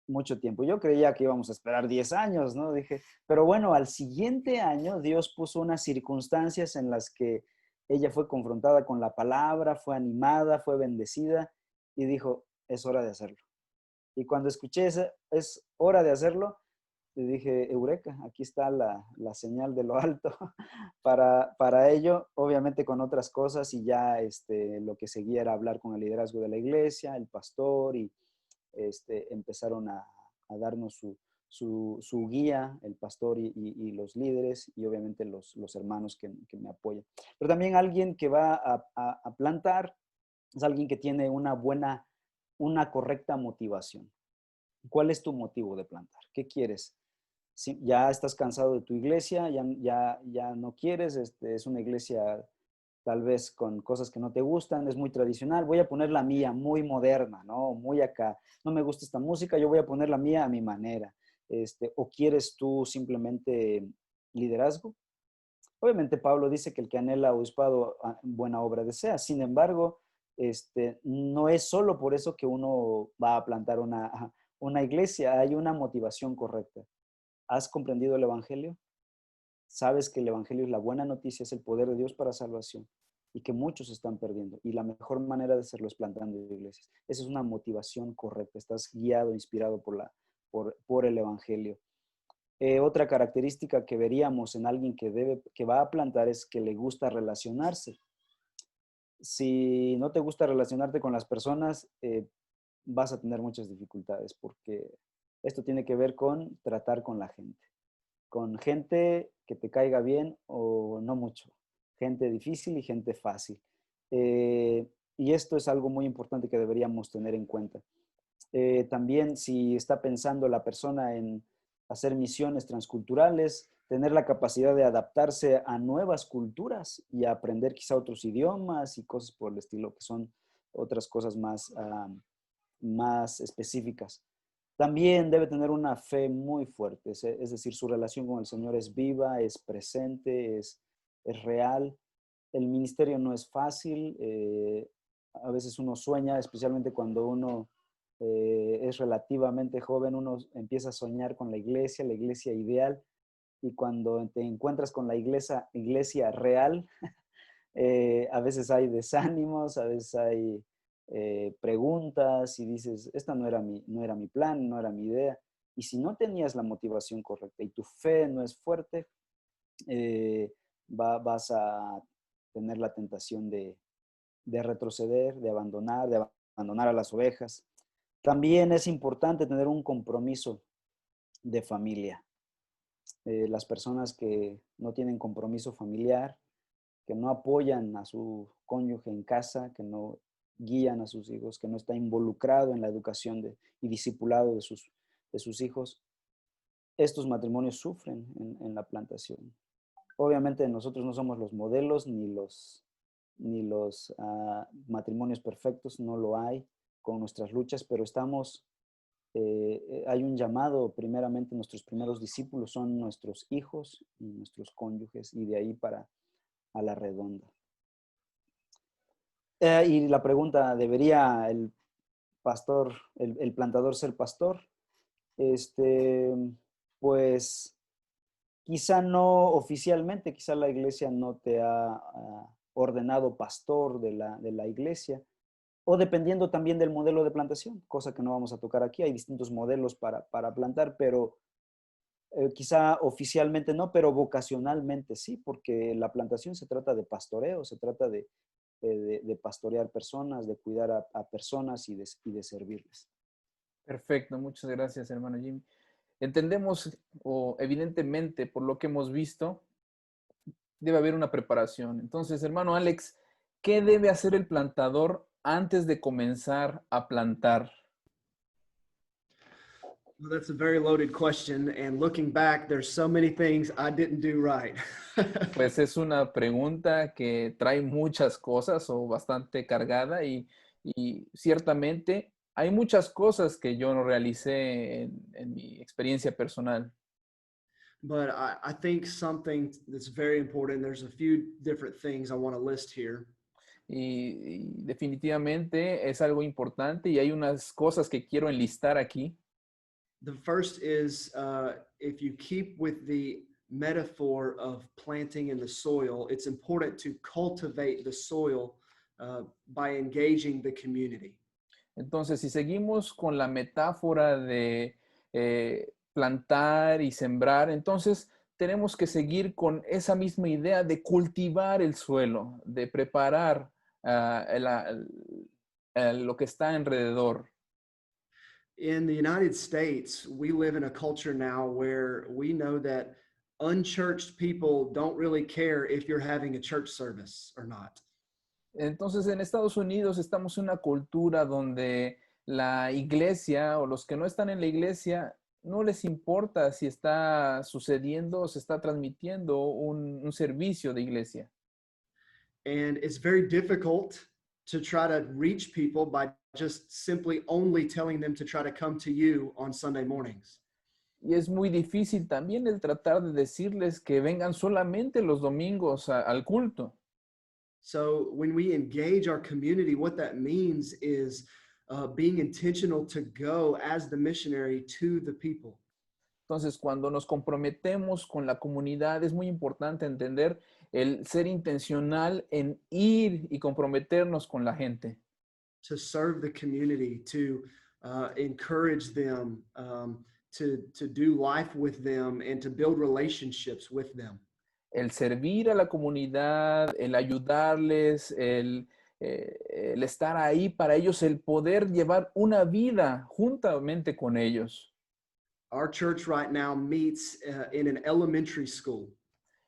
mucho tiempo. Yo creía que íbamos a esperar 10 años, ¿no? Dije, pero bueno, al siguiente año Dios puso unas circunstancias en las que ella fue confrontada con la palabra, fue animada, fue bendecida, y dijo, es hora de hacerlo. Y cuando escuché es hora de hacerlo, le dije, eureka, aquí está la señal de lo alto para ello, obviamente con otras cosas, y ya lo que seguía era hablar con el liderazgo de la iglesia, el pastor, y empezaron a darnos su guía, el pastor y los líderes, y obviamente los hermanos que me apoyan. Pero también alguien que va a plantar es alguien que tiene una correcta motivación. ¿Cuál es tu motivo de plantar? ¿Qué quieres? Si ya estás cansado de tu iglesia, ya no quieres, es una iglesia tal vez con cosas que no te gustan, es muy tradicional, voy a poner la mía, muy moderna, ¿no? Muy acá. No me gusta esta música, yo voy a poner la mía a mi manera. ¿O quieres tú simplemente liderazgo? Obviamente Pablo dice que el que anhela obispado buena obra desea. Sin embargo, no es solo por eso que uno va a plantar una iglesia, hay una motivación correcta. ¿Has comprendido el Evangelio? Sabes que el Evangelio es la buena noticia, es el poder de Dios para salvación y que muchos están perdiendo. Y la mejor manera de hacerlo es plantando iglesias. Esa es una motivación correcta. Estás guiado, inspirado por el Evangelio. Otra característica que veríamos en alguien que va a plantar es que le gusta relacionarse. Si no te gusta relacionarte con las personas, vas a tener muchas dificultades porque esto tiene que ver con tratar con gente que te caiga bien o no mucho, gente difícil y gente fácil. Y esto es algo muy importante que deberíamos tener en cuenta. También si está pensando la persona en hacer misiones transculturales, tener la capacidad de adaptarse a nuevas culturas y aprender quizá otros idiomas y cosas por el estilo, que son otras cosas más específicas. También debe tener una fe muy fuerte, es decir, su relación con el Señor es viva, es presente, es real. El ministerio no es fácil, a veces uno sueña, especialmente cuando uno es relativamente joven, uno empieza a soñar con la iglesia ideal, y cuando te encuentras con la iglesia real, a veces hay desánimos, a veces hay preguntas y dices, esta no era mi plan, no era mi idea. Y si no tenías la motivación correcta y tu fe no es fuerte, vas a tener la tentación de retroceder, de abandonar a las ovejas. También es importante tener un compromiso de familia. Las personas que no tienen compromiso familiar, que no apoyan a su cónyuge en casa, que no guían a sus hijos, que no está involucrado en la educación y discipulado de sus hijos, estos matrimonios sufren en la plantación. Obviamente nosotros no somos los modelos ni los matrimonios perfectos, no lo hay con nuestras luchas, pero hay un llamado, primeramente nuestros primeros discípulos son nuestros hijos y nuestros cónyuges, y de ahí a la redonda. Y la pregunta, ¿debería el plantador ser pastor? Pues quizá no oficialmente, quizá la iglesia no te ha ordenado pastor de la iglesia, o dependiendo también del modelo de plantación, cosa que no vamos a tocar aquí. Hay distintos modelos para plantar, pero quizá oficialmente no, pero vocacionalmente sí, porque la plantación se trata de pastoreo, se trata de pastorear personas, de cuidar a personas y de servirles. Perfecto, muchas gracias, hermano Jimmy. Entendemos, o evidentemente, por lo que hemos visto, debe haber una preparación. Entonces, hermano Alex, ¿qué debe hacer el plantador antes de comenzar a plantar? Well, that's a very loaded question. And looking back, there's so many things I didn't do right. Pues es una pregunta que trae muchas cosas o bastante cargada y ciertamente hay muchas cosas que yo no realicé en mi experiencia personal. But I think something that's very important, there's a few different things I want to list here. Y definitivamente es algo importante y hay unas cosas que quiero enlistar aquí. The first is if you keep with the metaphor of planting in the soil, it's important to cultivate the soil by engaging the community. Entonces, si seguimos con la metáfora de plantar y sembrar, entonces tenemos que seguir con esa misma idea de cultivar el suelo, de preparar lo que está alrededor. In the United States, we live in a culture now where we know that unchurched people don't really care if you're having a church service or not. Entonces, en Estados Unidos estamos en una cultura donde la iglesia o los que no están en la iglesia no les importa si está sucediendo o se está transmitiendo un servicio de iglesia. And it's very difficult to try to reach people by just simply only telling them to try to come to you on Sunday mornings. Y es muy difícil también el tratar de decirles que vengan solamente los domingos al culto. So when we engage our community, what that means is being intentional to go as the missionary to the people. Entonces, cuando nos comprometemos con la comunidad, es muy importante entender el ser intencional en ir y comprometernos con la gente. To serve the community, to encourage them, to do life with them, and to build relationships with them. El servir a la comunidad, el ayudarles, el estar ahí para ellos, el poder llevar una vida juntamente con ellos. Our church right now meets in an elementary school.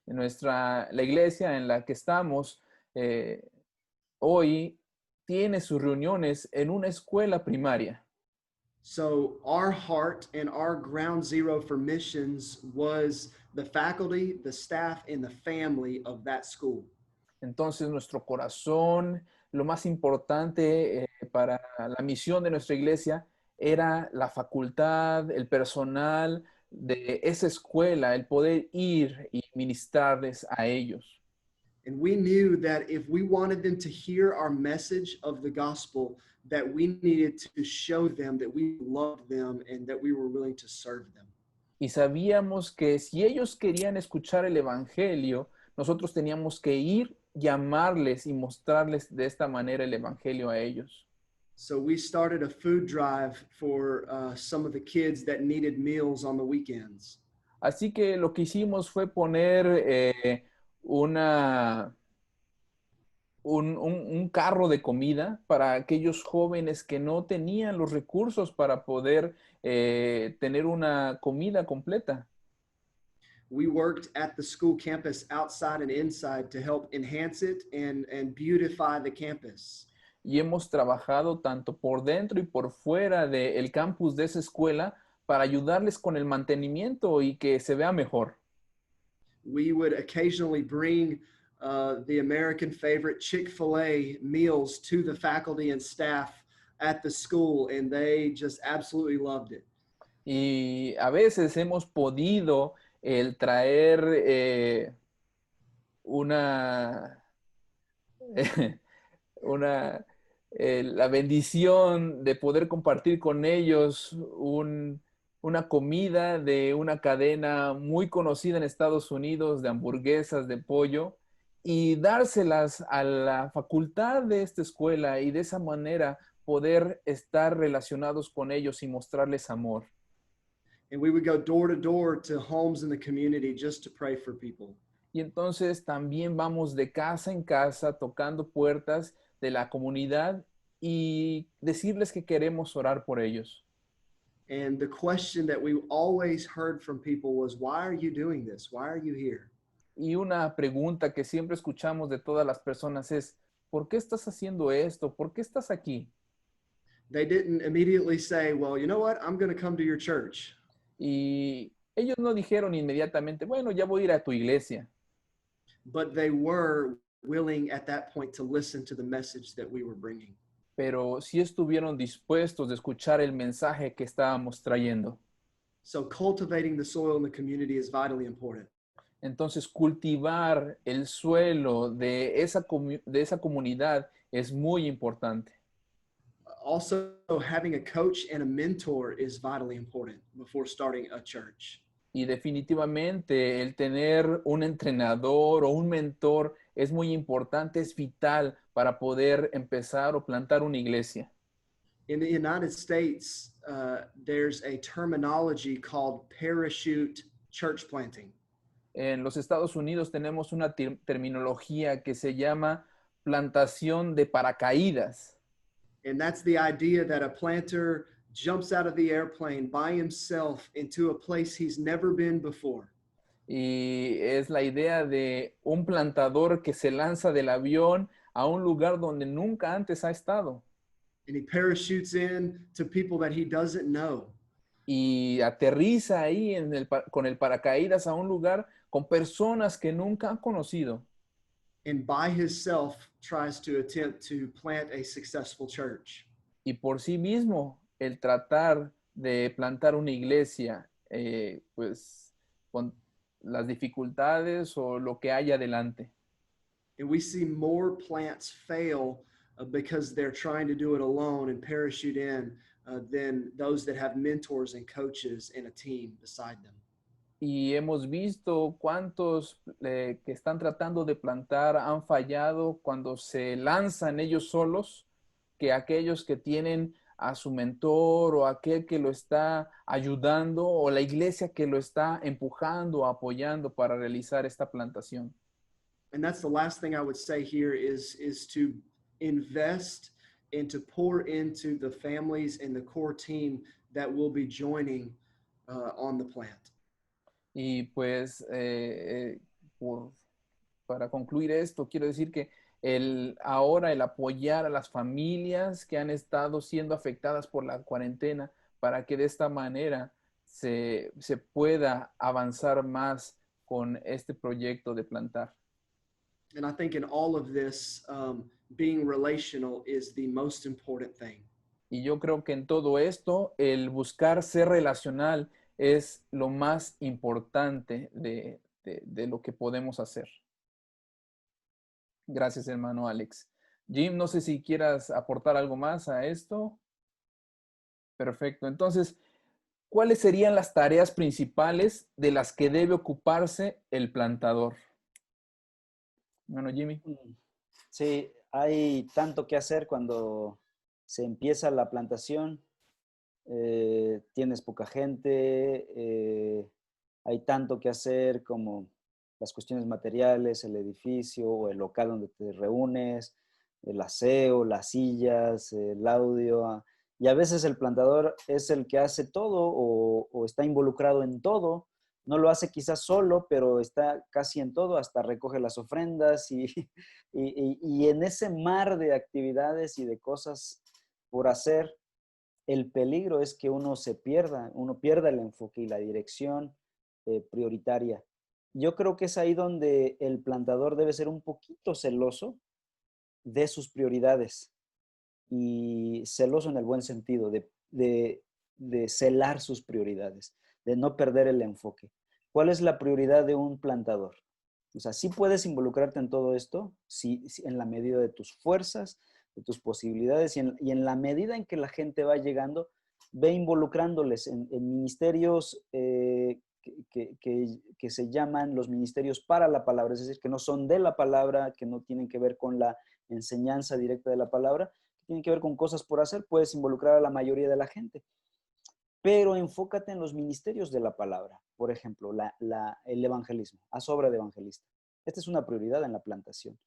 La iglesia en la que estamos hoy tiene sus reuniones en una escuela primaria. So our heart and our ground zero for missions was the faculty, the staff, and the family of that school. Entonces nuestro corazón, lo más importante para la misión de nuestra iglesia era la facultad, el personal de esa escuela, el poder ir y ministrarles a ellos. And we knew that if we wanted them to hear our message of the gospel, that we needed to show them that we loved them and that we were willing to serve them. Y sabíamos que si ellos querían escuchar el evangelio, nosotros teníamos que ir, llamarles y mostrarles de esta manera el evangelio a ellos. So we started a food drive for some of the kids that needed meals on the weekends. Así que lo que hicimos fue poner un carro de comida para aquellos jóvenes que no tenían los recursos para poder tener una comida completa. We worked at the school campus outside and inside to help enhance it and beautify the campus. Y hemos trabajado tanto por dentro y por fuera del campus de esa escuela para ayudarles con el mantenimiento y que se vea mejor. We would occasionally bring the American favorite Chick-fil-A meals to the faculty and staff at the school, and they just absolutely loved it. Y a veces hemos podido el traer la bendición de poder compartir con ellos una comida de una cadena muy conocida en Estados Unidos de hamburguesas de pollo y dárselas a la facultad de esta escuela y de esa manera poder estar relacionados con ellos y mostrarles amor. And we would go door to door to homes in the community just to pray for people. Y entonces también vamos de casa en casa tocando puertas de la comunidad y decirles que queremos orar por ellos. And the question that we always heard from people was, why are you doing this? Why are you here? Y una pregunta que siempre escuchamos de todas las personas es, ¿por qué estás haciendo esto? ¿Por qué estás aquí? They didn't immediately say, well, you know what? I'm going to come to your church. Y ellos no dijeron inmediatamente, bueno, ya voy a ir a tu iglesia. But they were willing at that point to listen to the message that we were bringing. Pero sí estuvieron dispuestos de escuchar el mensaje que estábamos trayendo. So cultivating the soil in the community is vitally important. Entonces, cultivar el suelo de esa comunidad es muy importante. Also, having a coach and a mentor is vitally important before starting a church. Y definitivamente el tener un entrenador o un mentor es muy importante, es vital para poder empezar o plantar una iglesia. In the United States, there's a terminology called parachute church planting. En los Estados Unidos tenemos una terminología que se llama plantación de paracaídas. And that's the idea that a planter jumps out of the airplane by himself into a place he's never been before. Y es la idea de un plantador que se lanza del avión a un lugar donde nunca antes ha estado. And he parachutes in to people that he doesn't know. Y aterriza ahí con el paracaídas a un lugar con personas que nunca han conocido. and by himself tries to attempt to plant a successful church. Y por sí mismo, el tratar de plantar una iglesia, pues con las dificultades o lo que hay adelante. And we see more plants fail because they're trying to do it alone and parachute in than those that have mentors and coaches and a team beside them. Y hemos visto cuántos que están tratando de plantar han fallado cuando se lanzan ellos solos, que aquellos que tienen a su mentor o aquel que lo está ayudando o la iglesia que lo está empujando o apoyando para realizar esta plantación. And that's the last thing I would say here is to invest and to pour into the families and the core team that will be joining on the plant. Y pues para concluir esto, quiero decir que ahora el apoyar a las familias que han estado siendo afectadas por la cuarentena para que de esta manera se pueda avanzar más con este proyecto de plantar. And I think in all of this, being relational is the most important thing. Y yo creo que en todo esto, el buscar ser relacional es lo más importante de lo que podemos hacer. Gracias, hermano Alex. Jim, no sé si quieras aportar algo más a esto. Perfecto. Entonces, ¿cuáles serían las tareas principales de las que debe ocuparse el plantador? Bueno, Jimmy. Sí, hay tanto que hacer cuando se empieza la plantación. Tienes poca gente, hay tanto que hacer como las cuestiones materiales, el edificio o el local donde te reúnes, el aseo, las sillas, el audio. Y a veces el plantador es el que hace todo o está involucrado en todo. No lo hace quizás solo, pero está casi en todo, hasta recoge las ofrendas y en ese mar de actividades y de cosas por hacer, el peligro es que uno pierda el enfoque y la dirección prioritaria. Yo creo que es ahí donde el plantador debe ser un poquito celoso de sus prioridades y celoso en el buen sentido, de celar sus prioridades, de no perder el enfoque. ¿Cuál es la prioridad de un plantador? O sea, sí puedes involucrarte en todo esto, sí, en la medida de tus fuerzas, de tus posibilidades y en la medida en que la gente va llegando, ve involucrándoles en ministerios que se llaman los ministerios para la palabra, es decir, que no son de la palabra, que no tienen que ver con la enseñanza directa de la palabra, que tienen que ver con cosas por hacer, puedes involucrar a la mayoría de la gente. Pero enfócate en los ministerios de la palabra. Por ejemplo, el evangelismo, haz obra de evangelista. Esta es una prioridad en la plantación.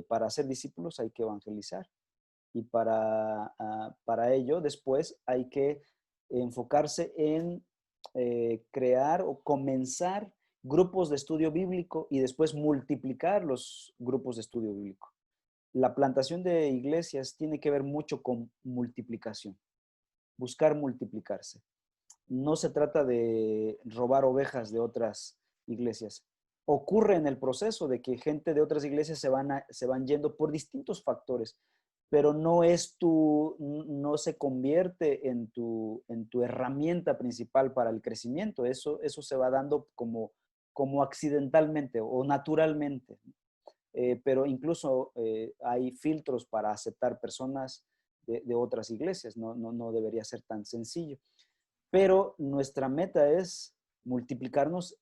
Para hacer discípulos hay que evangelizar y para ello después hay que enfocarse en crear o comenzar grupos de estudio bíblico y después multiplicar los grupos de estudio bíblico. La plantación de iglesias tiene que ver mucho con multiplicación, buscar multiplicarse. No se trata de robar ovejas de otras iglesias. Ocurre en el proceso de que gente de otras iglesias se van yendo por distintos factores, pero no se convierte en tu herramienta principal para el crecimiento. Eso se va dando como accidentalmente o naturalmente. Pero incluso hay filtros para aceptar personas de otras iglesias. No debería ser tan sencillo. Pero nuestra meta es multiplicarnos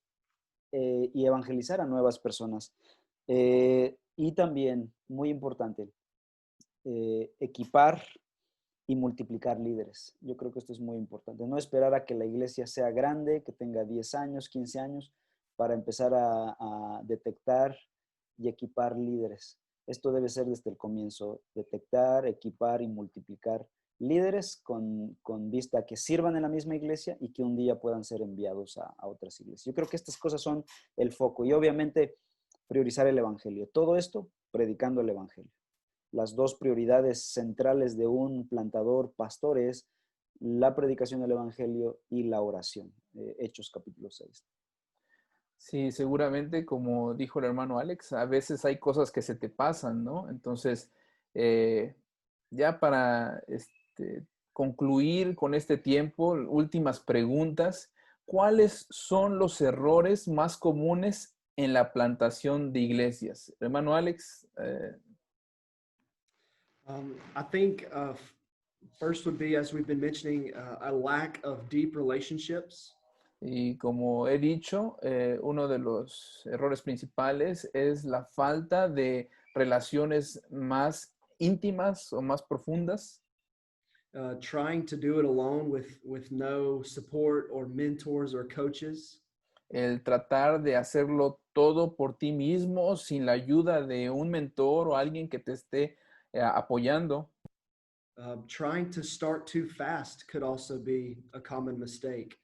y evangelizar a nuevas personas. Y también, muy importante, equipar y multiplicar líderes. Yo creo que esto es muy importante. No esperar a que la iglesia sea grande, que tenga 10 años, 15 años, para empezar a detectar y equipar líderes. Esto debe ser desde el comienzo, detectar, equipar y multiplicar líderes con vista a que sirvan en la misma iglesia y que un día puedan ser enviados a otras iglesias. Yo creo que estas cosas son el foco y obviamente priorizar el evangelio. Todo esto predicando el evangelio. Las dos prioridades centrales de un plantador pastor es la predicación del evangelio y la oración. Hechos capítulo 6. Sí, seguramente, como dijo el hermano Alex, a veces hay cosas que se te pasan, ¿no? Entonces, eh, ya para concluir con este tiempo, últimas preguntas. ¿Cuáles son los errores más comunes en la plantación de iglesias? Hermano Alex, I think first would be, as we've been mentioning, a lack of deep relationships. y como he dicho, uno de los errores principales es la falta de relaciones más íntimas o más profundas. Trying to do it alone with no support or mentors or coaches. El tratar de hacerlo todo por ti mismo sin la ayuda de un mentor o alguien que te esté apoyando. Trying to start too fast could also be a common mistake.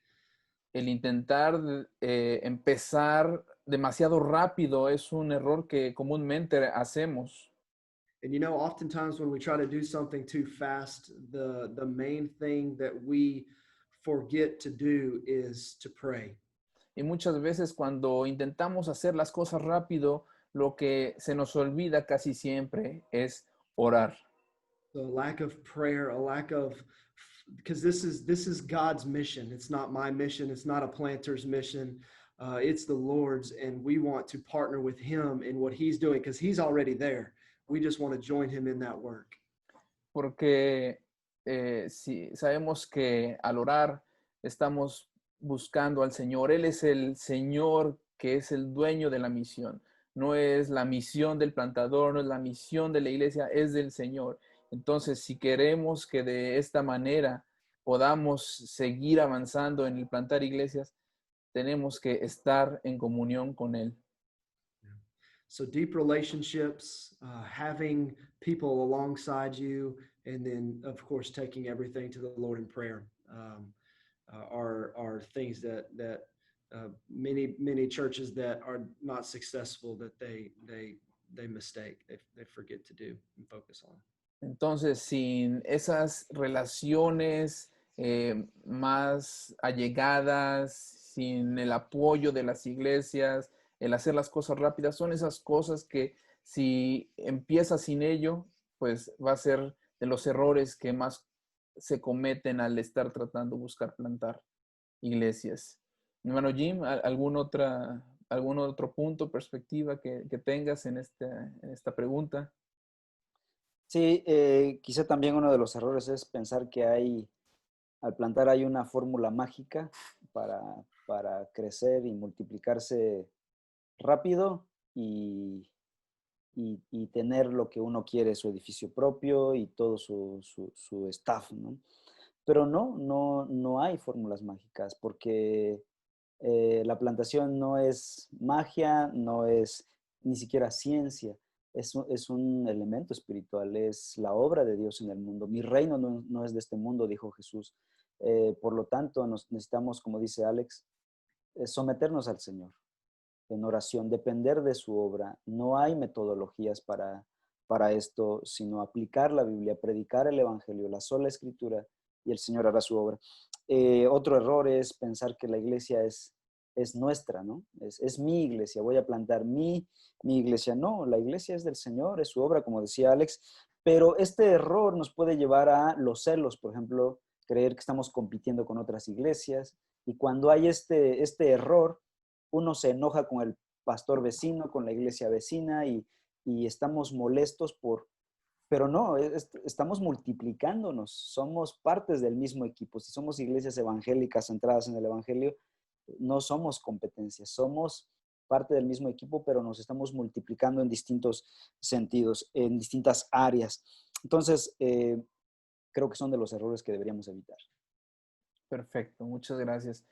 El intentar empezar demasiado rápido es un error que comúnmente hacemos. And you know, oftentimes when we try to do something too fast, the main thing that we forget to do is to pray. Y muchas veces cuando intentamos hacer las cosas rápido, lo que se nos olvida casi siempre es orar. So a lack of prayer, a lack of, because this is God's mission. It's not my mission. It's not a planter's mission. It's the Lord's, and we want to partner with Him in what He's doing because He's already there. We just want to join Him in that work. Porque si sabemos que al orar estamos buscando al Señor. Él es el Señor que es el dueño de la misión. No es la misión del plantador, no es la misión de la iglesia, es del Señor. Entonces, si queremos que de esta manera podamos seguir avanzando en el plantar iglesias, tenemos que estar en comunión con Él. So deep relationships, having people alongside you, and then of course taking everything to the Lord in prayer are things that many churches that are not successful that they mistake, they forget to do and focus on. Entonces, sin esas relaciones más allegadas, sin el apoyo de las iglesias, el hacer las cosas rápidas, son esas cosas que si empiezas sin ello, pues va a ser de los errores que más se cometen al estar tratando de buscar plantar iglesias. Hermano Jim, algún otro punto, perspectiva que tengas en esta pregunta? Sí, quizá también uno de los errores es pensar que al plantar hay una fórmula mágica para crecer y multiplicarse rápido y tener lo que uno quiere, su edificio propio y todo su staff, ¿no? Pero no hay fórmulas mágicas porque la plantación no es magia, no es ni siquiera ciencia, es un elemento espiritual, es la obra de Dios en el mundo. Mi reino no es de este mundo, dijo Jesús. Por lo tanto, necesitamos, como dice Alex, someternos al Señor en oración, depender de su obra. No hay metodologías para esto, sino aplicar la Biblia, predicar el Evangelio, la sola Escritura, y el Señor hará su obra. Otro error es pensar que la iglesia es nuestra, ¿no? Es mi iglesia, voy a plantar mi iglesia. No, la iglesia es del Señor, es su obra, como decía Alex, pero este error nos puede llevar a los celos, por ejemplo, creer que estamos compitiendo con otras iglesias, y cuando hay este error, uno se enoja con el pastor vecino, con la iglesia vecina, y estamos molestos pero no, estamos multiplicándonos, somos partes del mismo equipo. Si somos iglesias evangélicas centradas en el Evangelio, no somos competencias, somos parte del mismo equipo, pero nos estamos multiplicando en distintos sentidos, en distintas áreas. Entonces, creo que son de los errores que deberíamos evitar. Perfecto, muchas gracias.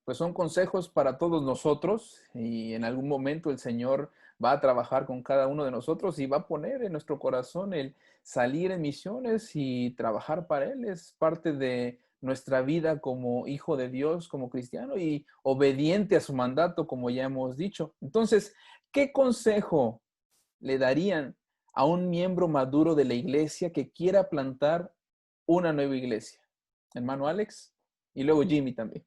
Pues son consejos para todos nosotros y en algún momento el Señor va a trabajar con cada uno de nosotros y va a poner en nuestro corazón el salir en misiones y trabajar para Él. Es parte de nuestra vida como hijo de Dios, como cristiano y obediente a su mandato, como ya hemos dicho. Entonces, ¿qué consejo le darían a un miembro maduro de la iglesia que quiera plantar una nueva iglesia? Hermano Alex y luego Jimmy también.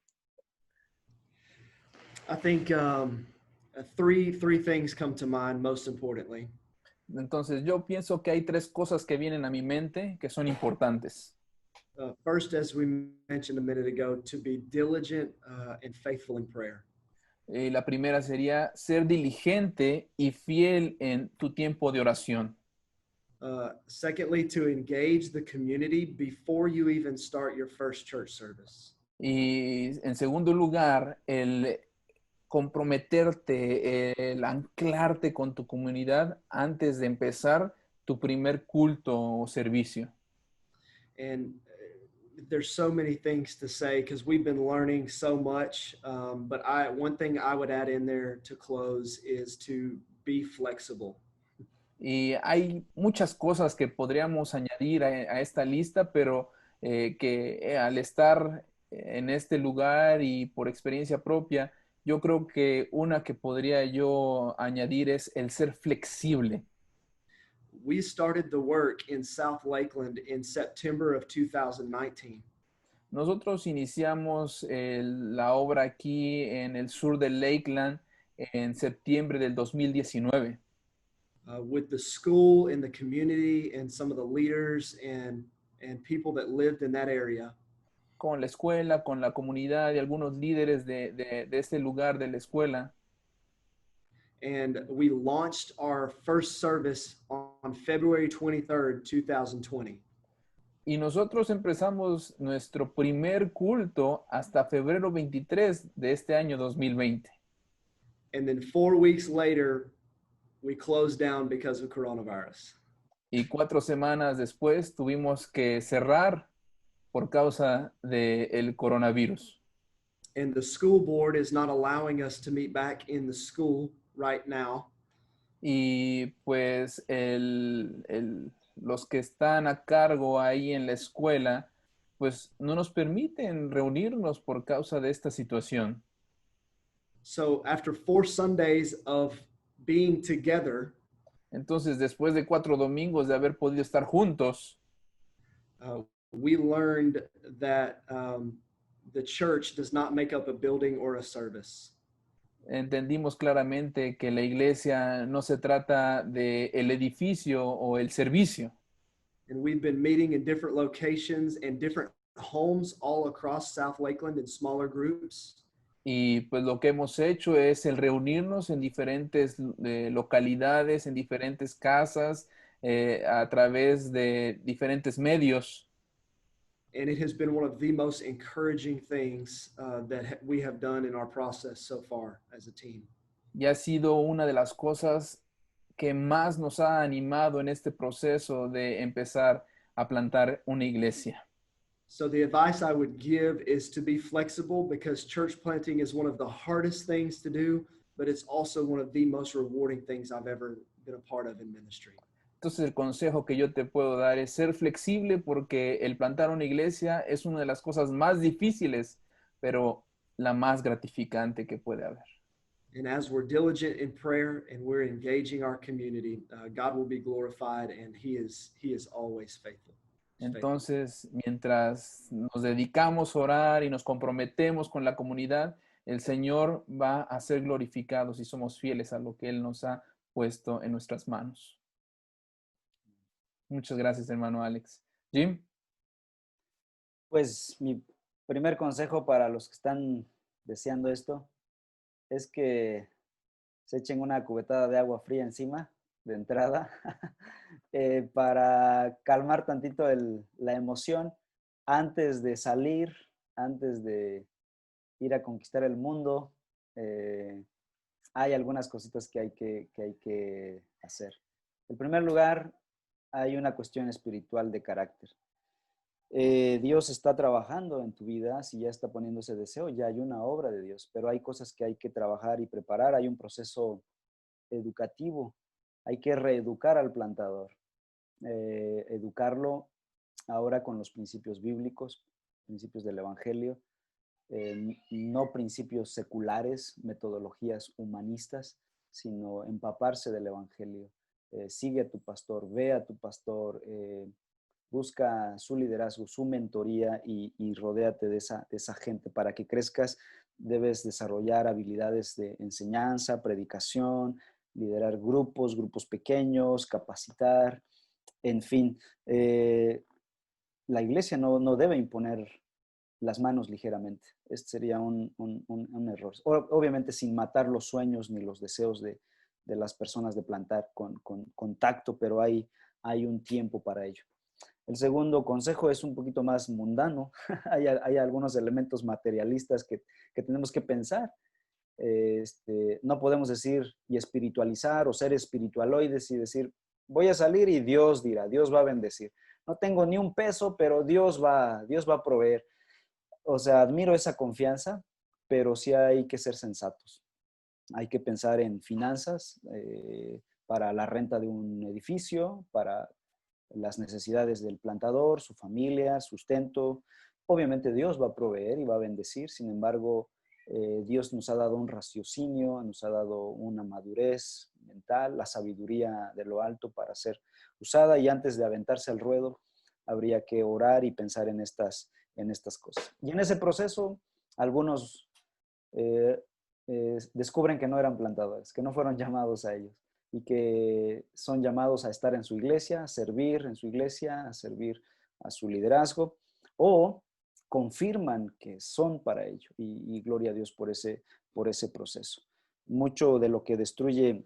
I think three things come to mind most importantly. Entonces, yo pienso que hay tres cosas que vienen a mi mente que son importantes. First, as we mentioned a minute ago, to be diligent and faithful in prayer. La primera sería ser diligente y fiel en tu tiempo de oración. Secondly, to engage the community before you even start your first church service. Y en segundo lugar, el comprometerte, el anclarte con tu comunidad antes de empezar tu primer culto o servicio. And there's so many things to say because we've been learning so much. But one thing I would add in there to close is to be flexible. Y hay muchas cosas que podríamos añadir a esta lista, pero que al estar en este lugar y por experiencia propia, yo creo que una que podría yo añadir es el ser flexible. We started the work in South Lakeland in September of 2019. Nosotros iniciamos la obra aquí en el sur de Lakeland en septiembre del 2019. With the school and the community and some of the leaders and people that lived in that area. Con la escuela, con la comunidad y algunos líderes de este lugar de la escuela. And we launched our first service on February 23rd, 2020. Y nosotros empezamos nuestro primer culto hasta febrero 23 de este año 2020. And then 4 weeks later, we closed down because of coronavirus. Y 4 semanas después tuvimos que cerrar por causa del coronavirus. And the school board is not allowing us to meet back in the school right now. Y pues los que están a cargo ahí en la escuela, pues no nos permiten reunirnos por causa de esta situación. So after 4 Sundays of being together, Entonces, después de 4 domingos de haber podido estar juntos, we learned that the church does not make up a building or a service. entendimos claramente que la iglesia no se trata de el edificio o el servicio. And we've been meeting in different locations and different homes all across South Lakeland in smaller groups. Y pues lo que hemos hecho es el reunirnos en diferentes localidades, en diferentes casas, a través de diferentes medios. And it has been one of the most encouraging things that we have done in our process so far as a team. Y ha sido una de las cosas que más nos ha animado en este proceso de empezar a plantar una iglesia. So the advice I would give is to be flexible because church planting is one of the hardest things to do, but it's also one of the most rewarding things I've ever been a part of in ministry. Entonces el consejo que yo te puedo dar es ser flexible porque el plantar una iglesia es una de las cosas más difíciles, pero la más gratificante que puede haber. And as we're diligent in prayer and we're engaging our community, God will be glorified and he is always faithful. Entonces, mientras nos dedicamos a orar y nos comprometemos con la comunidad, el Señor va a ser glorificado si somos fieles a lo que Él nos ha puesto en nuestras manos. Muchas gracias, hermano Alex. Jim. Pues mi primer consejo para los que están deseando esto es que se echen una cubetada de agua fría encima de entrada para calmar tantito la emoción antes de salir, antes de ir a conquistar el mundo. Hay algunas cositas que hay que hacer. En primer lugar, hay una cuestión espiritual de carácter. Dios está trabajando en tu vida, si ya está poniendo ese deseo, ya hay una obra de Dios, pero hay cosas que hay que trabajar y preparar, hay un proceso educativo, hay que reeducar al plantador, educarlo ahora con los principios bíblicos, principios del Evangelio, no principios seculares, metodologías humanistas, sino empaparse del Evangelio. Sigue a tu pastor, ve a tu pastor, busca su liderazgo, su mentoría y rodéate de esa gente. Para que crezcas, debes desarrollar habilidades de enseñanza, predicación, liderar grupos pequeños, capacitar, en fin. La iglesia no debe imponer las manos ligeramente. Este sería un error. Obviamente sin matar los sueños ni los deseos de las personas de plantar con tacto, pero hay un tiempo para ello. El segundo consejo es un poquito más mundano. Hay algunos elementos materialistas que tenemos que pensar. No podemos decir y espiritualizar o ser espiritualoides y decir, voy a salir y Dios dirá, Dios va a bendecir. No tengo ni un peso, pero Dios va a proveer. O sea, admiro esa confianza, pero sí hay que ser sensatos. Hay que pensar en finanzas para la renta de un edificio, para las necesidades del plantador, su familia, sustento. Obviamente Dios va a proveer y va a bendecir, sin embargo, Dios nos ha dado un raciocinio, nos ha dado una madurez mental, la sabiduría de lo alto para ser usada, y antes de aventarse al ruedo, habría que orar y pensar en estas cosas. Y en ese proceso, algunos descubren que no eran plantadores, que no fueron llamados a ellos, y que son llamados a estar en su iglesia, a servir en su iglesia, a servir a su liderazgo, o confirman que son para ello, y gloria a Dios por ese proceso. Mucho de lo que destruye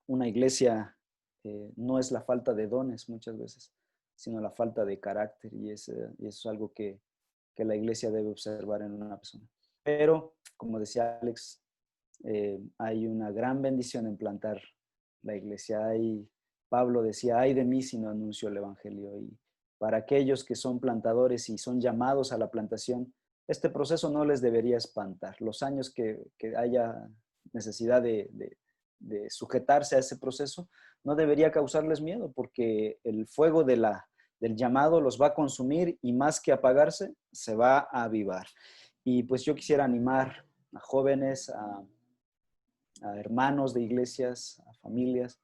una iglesia no es la falta de dones muchas veces, sino la falta de carácter, y eso es algo que la iglesia debe observar en una persona. Pero, como decía Alex, hay una gran bendición en plantar la iglesia. Pablo decía, ay de mí si no anuncio el evangelio. Y para aquellos que son plantadores y son llamados a la plantación, este proceso no les debería espantar. Los años que haya necesidad de sujetarse a ese proceso no debería causarles miedo, porque el fuego del llamado los va a consumir, y más que apagarse, se va a avivar. Y pues yo quisiera animar a jóvenes, a hermanos de iglesias, a familias.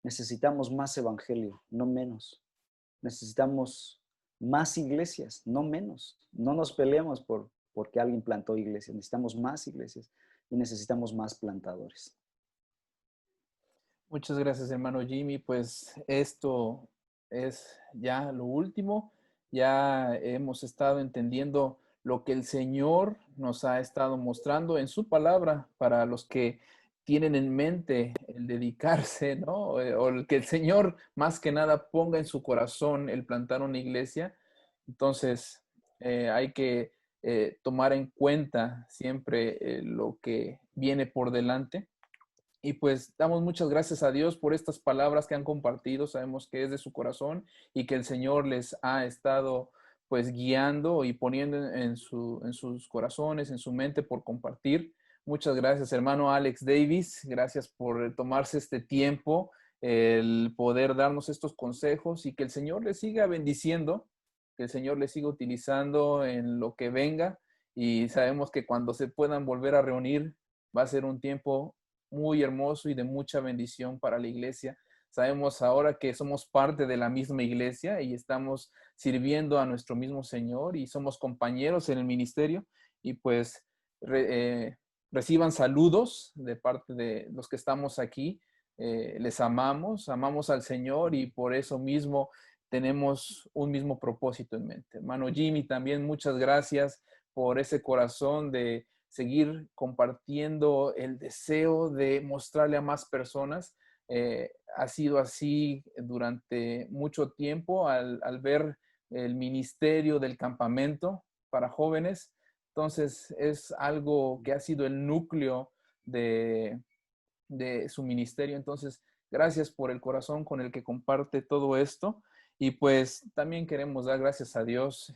Necesitamos más evangelio, no menos. Necesitamos más iglesias, no menos. No nos peleemos porque alguien plantó iglesias. Necesitamos más iglesias y necesitamos más plantadores. Muchas gracias, hermano Jimmy. Pues esto es ya lo último. Ya hemos estado entendiendo lo que el Señor nos ha estado mostrando en su palabra para los que tienen en mente el dedicarse, ¿no? O el que el Señor más que nada ponga en su corazón el plantar una iglesia. Entonces, hay que tomar en cuenta siempre lo que viene por delante. Y pues damos muchas gracias a Dios por estas palabras que han compartido. Sabemos que es de su corazón y que el Señor les ha estado pues guiando y poniendo en sus corazones, en su mente por compartir. Muchas gracias, hermano Alex Davis. Gracias por tomarse este tiempo, el poder darnos estos consejos, y que el Señor les siga bendiciendo, que el Señor les siga utilizando en lo que venga. Y sabemos que cuando se puedan volver a reunir va a ser un tiempo muy hermoso y de mucha bendición para la iglesia. Sabemos ahora que somos parte de la misma iglesia y estamos sirviendo a nuestro mismo Señor y somos compañeros en el ministerio, y pues reciban saludos de parte de los que estamos aquí. Les amamos al Señor, y por eso mismo tenemos un mismo propósito en mente. Hermano Jimmy, también muchas gracias por ese corazón de seguir compartiendo el deseo de mostrarle a más personas. Ha sido así durante mucho tiempo al ver el ministerio del campamento para jóvenes. Entonces es algo que ha sido el núcleo de su ministerio. Entonces, gracias por el corazón con el que comparte todo esto. Y pues también queremos dar gracias a Dios.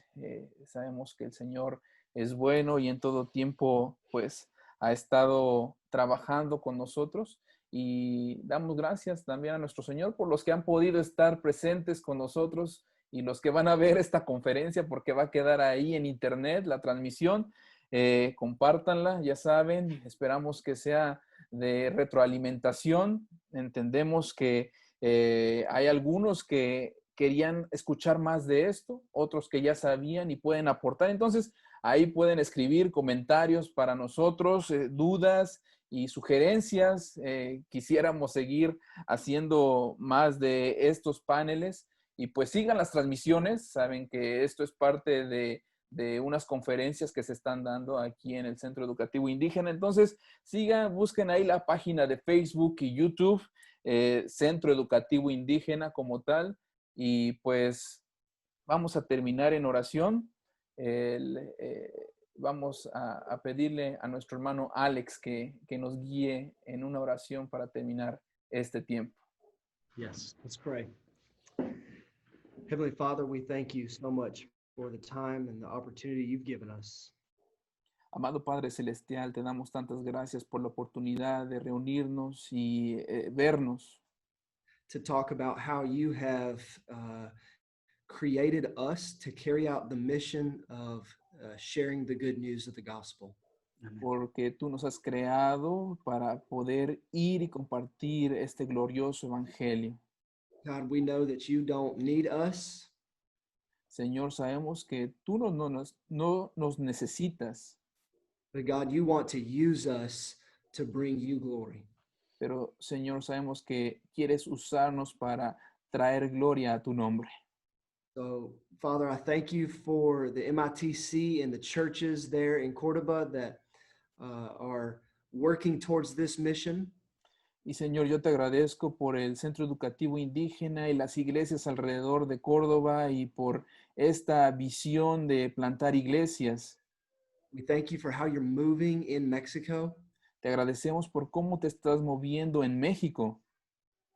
Sabemos que el Señor es bueno y en todo tiempo pues ha estado trabajando con nosotros, y damos gracias también a nuestro Señor por los que han podido estar presentes con nosotros y los que van a ver esta conferencia, porque va a quedar ahí en internet la transmisión. Compártanla, ya saben, esperamos que sea de retroalimentación. Entendemos que hay algunos que querían escuchar más de esto, otros que ya sabían y pueden aportar. Entonces, ahí pueden escribir comentarios para nosotros, dudas y sugerencias. Quisiéramos seguir haciendo más de estos paneles y pues sigan las transmisiones. Saben que esto es parte de unas conferencias que se están dando aquí en el Centro Educativo Indígena. Entonces, sigan, busquen ahí la página de Facebook y YouTube, Centro Educativo Indígena como tal. Y pues vamos a terminar en oración. Vamos a pedirle a nuestro hermano Alex que nos guíe en una oración para terminar este tiempo. Yes, let's pray. Heavenly Father, we thank you so much for the time and the opportunity you've given us. Amado Padre Celestial, te damos tantas gracias por la oportunidad de reunirnos y vernos, To talk about how you have created us to carry out the mission of sharing the good news of the gospel. porque tú nos has creado para poder ir y compartir este glorioso evangelio. God, we know that you don't need us, Señor, sabemos que tú no nos necesitas, but God, you want to use us to bring you glory. pero Señor, sabemos que quieres usarnos para traer gloria a tu nombre. So, Father, I thank you for the MITC and the churches there in Cordoba that are working towards this mission. Y Señor, yo te agradezco por el Centro Educativo Indígena y las iglesias alrededor de Córdoba y por esta visión de plantar iglesias. We thank you for how you're moving in Mexico. Te agradecemos por cómo te estás moviendo en México.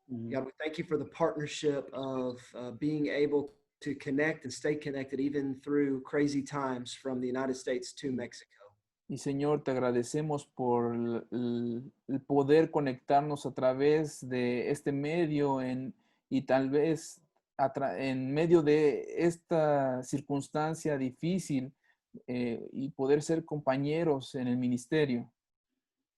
God, we thank you for the partnership of being able to connect and stay connected even through crazy times from the United States to Mexico. Y Señor, te agradecemos por el poder conectarnos a través de este medio y tal vez en medio de esta circunstancia difícil y poder ser compañeros en el ministerio.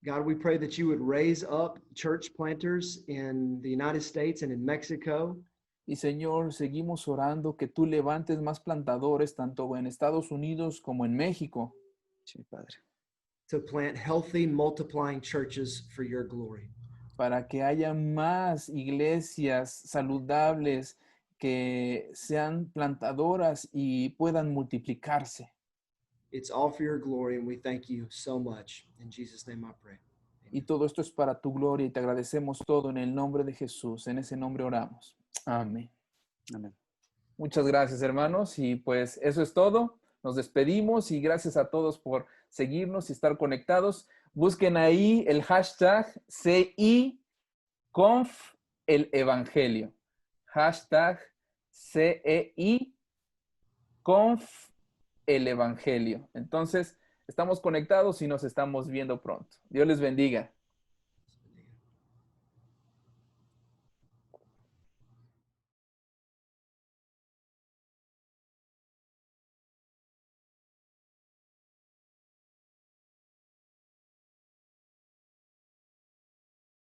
God, we pray that you would raise up church planters in the United States and in Mexico. Y Señor, seguimos orando que tú levantes más plantadores tanto en Estados Unidos como en México. Sí, Padre. To plant healthy, multiplying churches for your glory. Para que haya más iglesias saludables que sean plantadoras y puedan multiplicarse. It's all for your glory, and we thank you so much. In Jesus' name I pray. Y todo esto es para tu gloria y te agradecemos todo en el nombre de Jesús. En ese nombre oramos. Amén. Amén. Muchas gracias, hermanos. Y pues eso es todo. Nos despedimos y gracias a todos por seguirnos y estar conectados. Busquen ahí el hashtag CIConf el Evangelio. Hashtag CEIConf el Evangelio. Entonces, estamos conectados y nos estamos viendo pronto. Dios les bendiga.